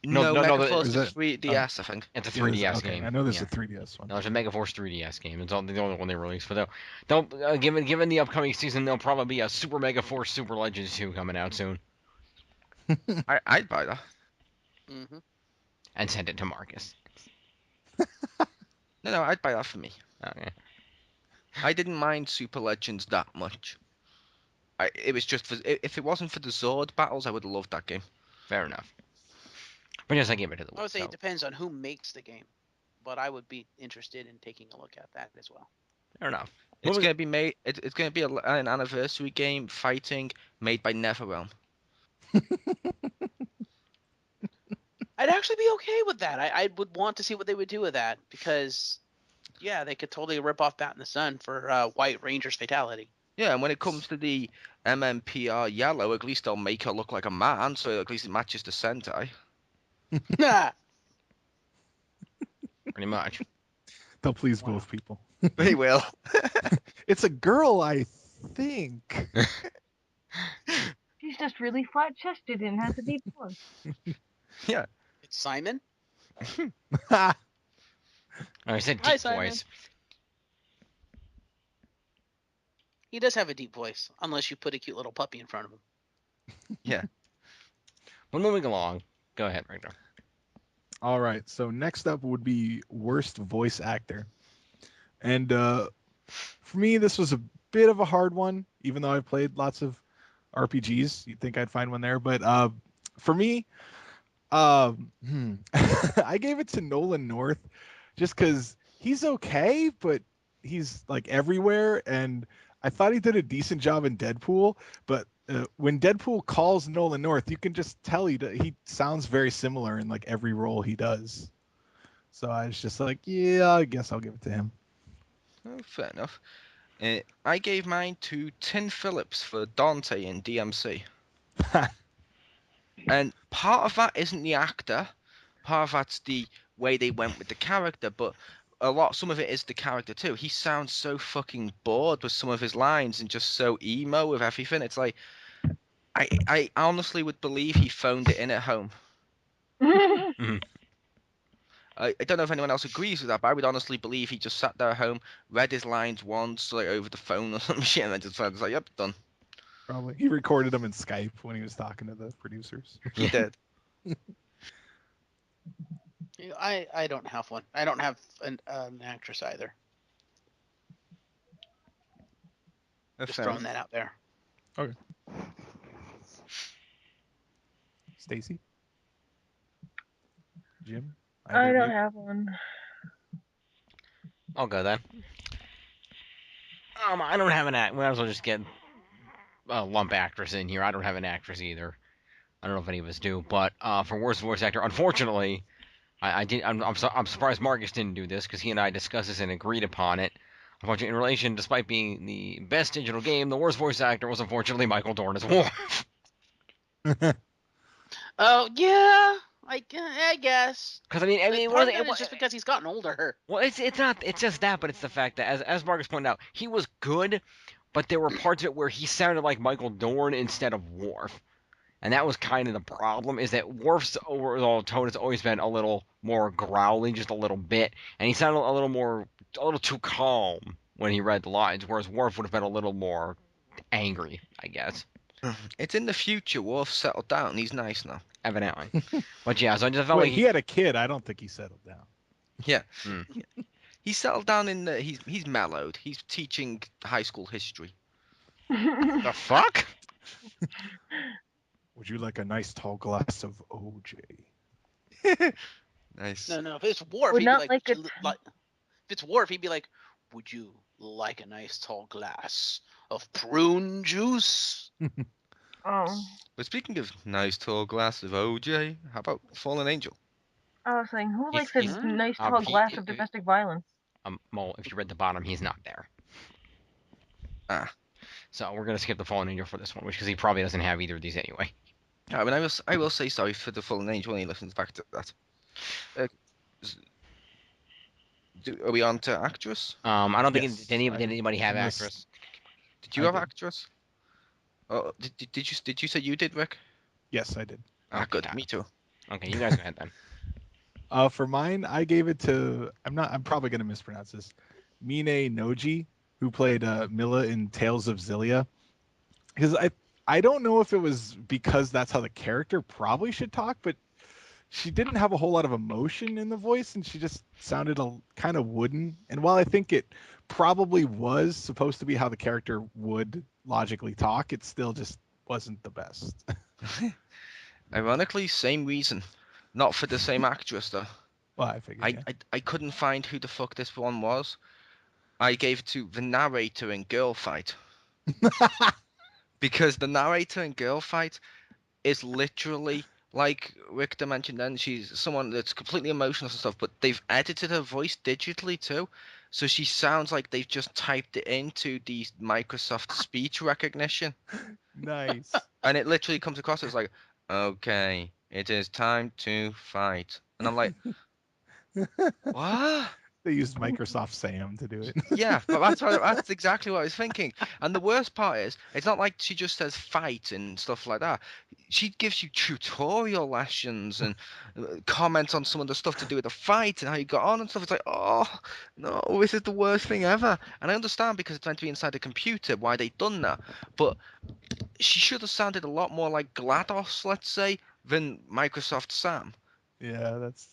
Speaker 2: No,
Speaker 4: no,
Speaker 2: Mega
Speaker 4: the-
Speaker 2: Force
Speaker 1: is
Speaker 2: is
Speaker 1: it-
Speaker 2: 3DS, I think.
Speaker 4: It's a
Speaker 1: Yeah,
Speaker 4: 3DS
Speaker 1: okay.
Speaker 4: game.
Speaker 1: I know there's
Speaker 4: Yeah.
Speaker 1: a 3DS one.
Speaker 4: No, it's a Mega Force 3DS game. It's the only one they released. But they'll given the upcoming season, there'll probably be a Super Mega Force Super Legends 2 coming out soon,
Speaker 2: I'd buy that.
Speaker 7: Mm-hmm.
Speaker 4: and send it to Marcus.
Speaker 2: No, I'd buy that for me.
Speaker 4: Okay.
Speaker 2: I didn't mind Super Legends that much. It was just if it wasn't for the Zord battles, I would have loved that game.
Speaker 4: Fair enough. But yes, I gave it to the Wii.
Speaker 7: I would say
Speaker 4: so,
Speaker 7: it depends on who makes the game, but I would be interested in taking a look at that as well.
Speaker 4: fair enough.
Speaker 2: It's
Speaker 4: What was-
Speaker 2: gonna be made. It's gonna be an anniversary game fighting made by NetherRealm.
Speaker 7: I'd actually be okay with that. I would want to see what they would do with that because, yeah, they could totally rip off Bat in the Sun for White Ranger's fatality.
Speaker 2: Yeah, and when it comes to the MMPR yellow, at least they'll make her look like a man, so at least it matches the Sentai.
Speaker 4: Pretty much.
Speaker 1: They'll please
Speaker 7: Wow.
Speaker 1: both people.
Speaker 2: They will.
Speaker 1: It's a girl, I think.
Speaker 6: She's just really flat chested and has a deep voice.
Speaker 7: It's Simon.
Speaker 4: I said
Speaker 7: Hi,
Speaker 4: deep
Speaker 7: Simon.
Speaker 4: voice.
Speaker 7: He does have a deep voice, unless you put a cute little puppy in front of him.
Speaker 4: But moving along. Go ahead, Richter.
Speaker 1: All right. So next up would be worst voice actor. And for me, this was a bit of a hard one, even though I've played lots of RPGs. You'd think I'd find one there. But for me, I gave it to Nolan North just because he's okay, but he's like everywhere. And I thought he did a decent job in Deadpool. But when Deadpool calls Nolan North, you can just tell he sounds very similar in like every role he does. So I was just like, yeah, I guess I'll give it to him.
Speaker 2: Oh, fair enough. I gave mine to Tin Phillips for Dante in DMC. And part of that isn't the actor, part of that's the way they went with the character, but some of it is the character too. He sounds so fucking bored with some of his lines and just so emo with everything. It's like, I honestly would believe he phoned it in at home. I don't know if anyone else agrees with that, but I would honestly believe he just sat there at home, read his lines once, like over the phone or some shit, and then just was like, yep, done.
Speaker 1: Probably. He recorded them in Skype when he was talking to the producers.
Speaker 2: He did.
Speaker 7: I don't have one. I don't have an actress either. Just
Speaker 2: Fair
Speaker 7: throwing
Speaker 2: enough.
Speaker 7: that out there.
Speaker 1: Stacy? Jim?
Speaker 6: I
Speaker 1: Either of
Speaker 6: don't
Speaker 1: you?
Speaker 6: have one.
Speaker 4: I'll go then. I don't have an act. Might as well just get a lump actress in here. I don't have an actress either. I don't know if any of us do, but for worst voice actor, unfortunately, I did. I'm surprised Marcus didn't do this because he and I discussed this and agreed upon it. Unfortunately, in relation, despite being the best digital game, the worst voice actor was unfortunately Michael Dorn as Worf.
Speaker 7: Oh yeah, I guess.
Speaker 4: Because I mean,
Speaker 7: Part
Speaker 4: it
Speaker 7: of
Speaker 4: wasn't.
Speaker 7: that is just because he's gotten older.
Speaker 4: Well, it's not. It's just that, but it's the fact that as Marcus pointed out, he was good, but there were parts of it where he sounded like Michael Dorn instead of Worf, and that was kind of the problem. Is that Worf's overall tone has always been a little more growly, just a little bit, and he sounded a little too calm when he read the lines, whereas Worf would have been a little more angry, I guess.
Speaker 2: It's in the future. Worf settled down. He's nice now.
Speaker 4: Evidently. But yeah, so I just felt
Speaker 1: Wait,
Speaker 4: like
Speaker 1: he had a kid. I don't think he settled down.
Speaker 2: Yeah.
Speaker 4: Hmm.
Speaker 2: He settled down in the. He's mellowed. He's teaching high school history.
Speaker 4: The fuck?
Speaker 1: Would you like a nice tall glass of OJ?
Speaker 2: Nice.
Speaker 7: No. If it's Worf,
Speaker 6: Would
Speaker 7: he'd be
Speaker 6: not
Speaker 7: like,
Speaker 6: like
Speaker 7: "Would
Speaker 6: a
Speaker 7: you like?" If it's Worf, he'd be like, "Would you like a nice tall glass of prune juice?"
Speaker 6: Oh,
Speaker 2: But speaking of nice tall glass of OJ, how about Fallen Angel?
Speaker 6: I was saying, who
Speaker 4: He's-
Speaker 6: likes a
Speaker 4: he's-
Speaker 6: nice tall
Speaker 4: he-
Speaker 6: glass
Speaker 4: he-
Speaker 6: of domestic violence?
Speaker 4: Mole, if you read the bottom, he's not there.
Speaker 2: Ah.
Speaker 4: So we're gonna skip the Fallen Angel for this one, because he probably doesn't have either of these anyway.
Speaker 2: I mean, I will say sorry for the Fallen Angel when he listens back to that. S- are we on to actress?
Speaker 4: I don't think
Speaker 1: Yes,
Speaker 4: did anybody have
Speaker 1: unless-
Speaker 4: actress.
Speaker 2: Did you
Speaker 1: I
Speaker 2: have
Speaker 1: did.
Speaker 2: actress? Oh, did you say you did, Rick?
Speaker 1: Yes, I did.
Speaker 2: Ah, good.
Speaker 4: Okay.
Speaker 2: Me too.
Speaker 4: Okay, you guys go ahead then.
Speaker 1: For mine, I gave it to. I'm probably gonna mispronounce this. Mine Noji, who played Milla in Tales of Zillia, because I don't know if it was because that's how the character probably should talk, but she didn't have a whole lot of emotion in the voice, and she just sounded a kind of wooden. And while I think it probably was supposed to be how the character would logically talk, it still just wasn't the best.
Speaker 2: Ironically, same reason. Not for the same actress though.
Speaker 1: Well, I figured.
Speaker 2: I couldn't find who the fuck this one was. I gave it to the narrator in Girl Fight. Because the narrator in Girl Fight is literally, like Richter mentioned then, she's someone that's completely emotionless and stuff, but they've edited her voice digitally too. So she sounds like they've just typed it into the Microsoft speech recognition.
Speaker 1: Nice.
Speaker 2: And it literally comes across as like, okay, it is time to fight. And I'm like, what?
Speaker 1: They used Microsoft Sam to do it.
Speaker 2: Yeah, but that's exactly what I was thinking. And the worst part is, it's not like she just says fight and stuff like that. She gives you tutorial lessons and comments on some of the stuff to do with the fight and how you got on and stuff. It's like, oh, no, this is the worst thing ever. And I understand because it's meant to be inside a computer why they've done that. But she should have sounded a lot more like GLaDOS, let's say, than Microsoft Sam.
Speaker 1: Yeah, that's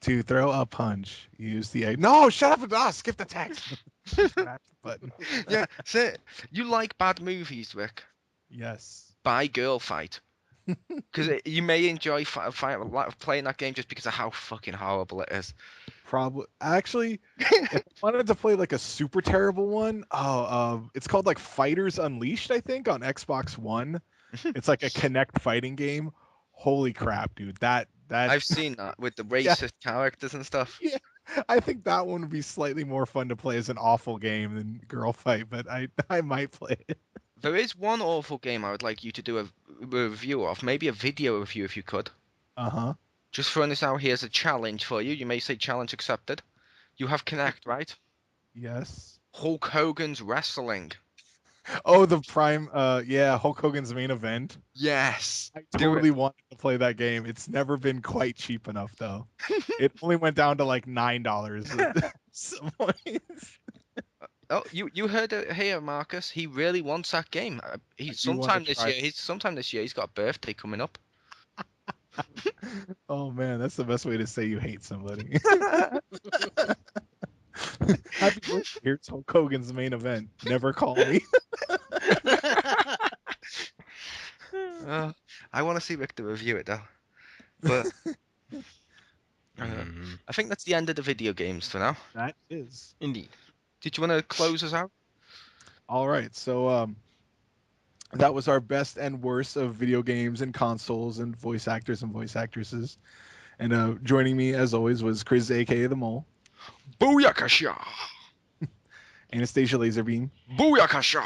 Speaker 1: to throw a punch. Use the egg. No, shut up and skip the text. Smash the button.
Speaker 2: Yeah, so you like bad movies, Rick?
Speaker 1: Yes.
Speaker 2: Buy Girl Fight. Because you may enjoy playing that game just because of how fucking horrible it is.
Speaker 1: Probably. Actually, if I wanted to play like a super terrible one, it's called like Fighters Unleashed, I think, on Xbox One. It's like a Kinect fighting game. Holy crap, dude! That
Speaker 2: I've seen that with the racist characters and stuff.
Speaker 1: Yeah, I think that one would be slightly more fun to play as an awful game than Girl Fight, but I might play it.
Speaker 2: There is one awful game I would like you to do a review of, maybe a video review if you could.
Speaker 1: Uh-huh.
Speaker 2: Just throwing this out here as a challenge for you. You may say challenge accepted. You have Kinect, right?
Speaker 1: Yes.
Speaker 2: Hulk Hogan's Wrestling.
Speaker 1: Oh, the Prime yeah, Hulk Hogan's main event.
Speaker 2: Yes.
Speaker 1: I
Speaker 2: Do
Speaker 1: totally wanted to play that game. It's never been quite cheap enough though. It only went down to like $9 at some points.
Speaker 2: Oh, you heard it here, Marcus. He really wants that game. He's
Speaker 1: do wanna
Speaker 2: sometime this
Speaker 1: try
Speaker 2: year.
Speaker 1: it.
Speaker 2: Sometime this year. He's got a birthday coming up.
Speaker 1: Oh man, that's the best way to say you hate somebody. Happy birthday. Here's Hulk Hogan's main event. Never call me.
Speaker 2: I want to see Victor review it though. But
Speaker 4: Mhm.
Speaker 2: I think that's the end of the video games for now.
Speaker 1: That is.
Speaker 4: Indeed.
Speaker 2: Did you want to close us out?
Speaker 1: All right. So that was our best and worst of video games and consoles and voice actors and voice actresses. And joining me as always was Chris, aka the Mole,
Speaker 2: Booyakasha!
Speaker 1: Anastasia Laserbeam,
Speaker 2: Booyakasha!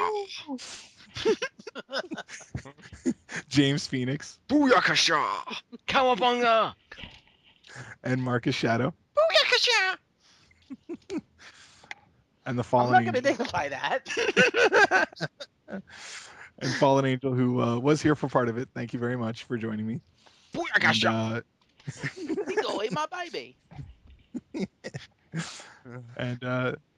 Speaker 1: James Phoenix,
Speaker 2: Booyakasha!
Speaker 4: Cowabunga!
Speaker 1: and Marcus Shadow,
Speaker 2: Booyakasha!
Speaker 1: and the
Speaker 7: I'm
Speaker 1: Fallen
Speaker 7: not gonna
Speaker 1: Angel,
Speaker 7: dignify that.
Speaker 1: and Fallen Angel, who was here for part of it. Thank you very much for joining me.
Speaker 2: Booyakasha!
Speaker 7: He's away my baby.
Speaker 1: And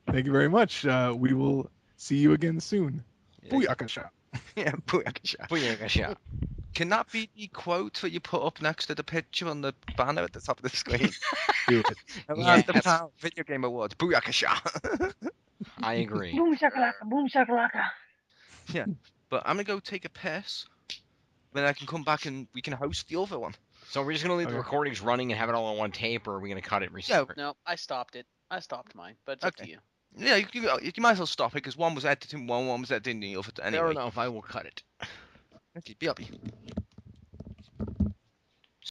Speaker 1: thank you very much. We will see you again soon.
Speaker 2: Yeah.
Speaker 1: Booyakasha.
Speaker 2: Yeah, Booyakasha.
Speaker 4: Booyakasha.
Speaker 2: Can that be the quote that you put up next to the picture on the banner at the top of the screen?
Speaker 1: Do it.
Speaker 2: Around the
Speaker 4: Yes.
Speaker 2: pound video game awards. Booyakasha.
Speaker 4: I agree.
Speaker 6: Boom shakalaka, boom shakalaka.
Speaker 2: But I'm gonna go take a piss. Then I can come back and we can host the other one.
Speaker 4: So we're just gonna leave the
Speaker 1: Okay.
Speaker 4: recordings running and have it all on one tape, or are we gonna cut it and restart?
Speaker 7: No, I stopped it. I stopped mine, but it's up to
Speaker 2: Okay.
Speaker 7: you.
Speaker 2: Yeah, you might as well stop it because one was editing one was editing the other.
Speaker 4: Fair
Speaker 2: Anyway,
Speaker 4: enough. I will cut it.
Speaker 2: okay, be happy.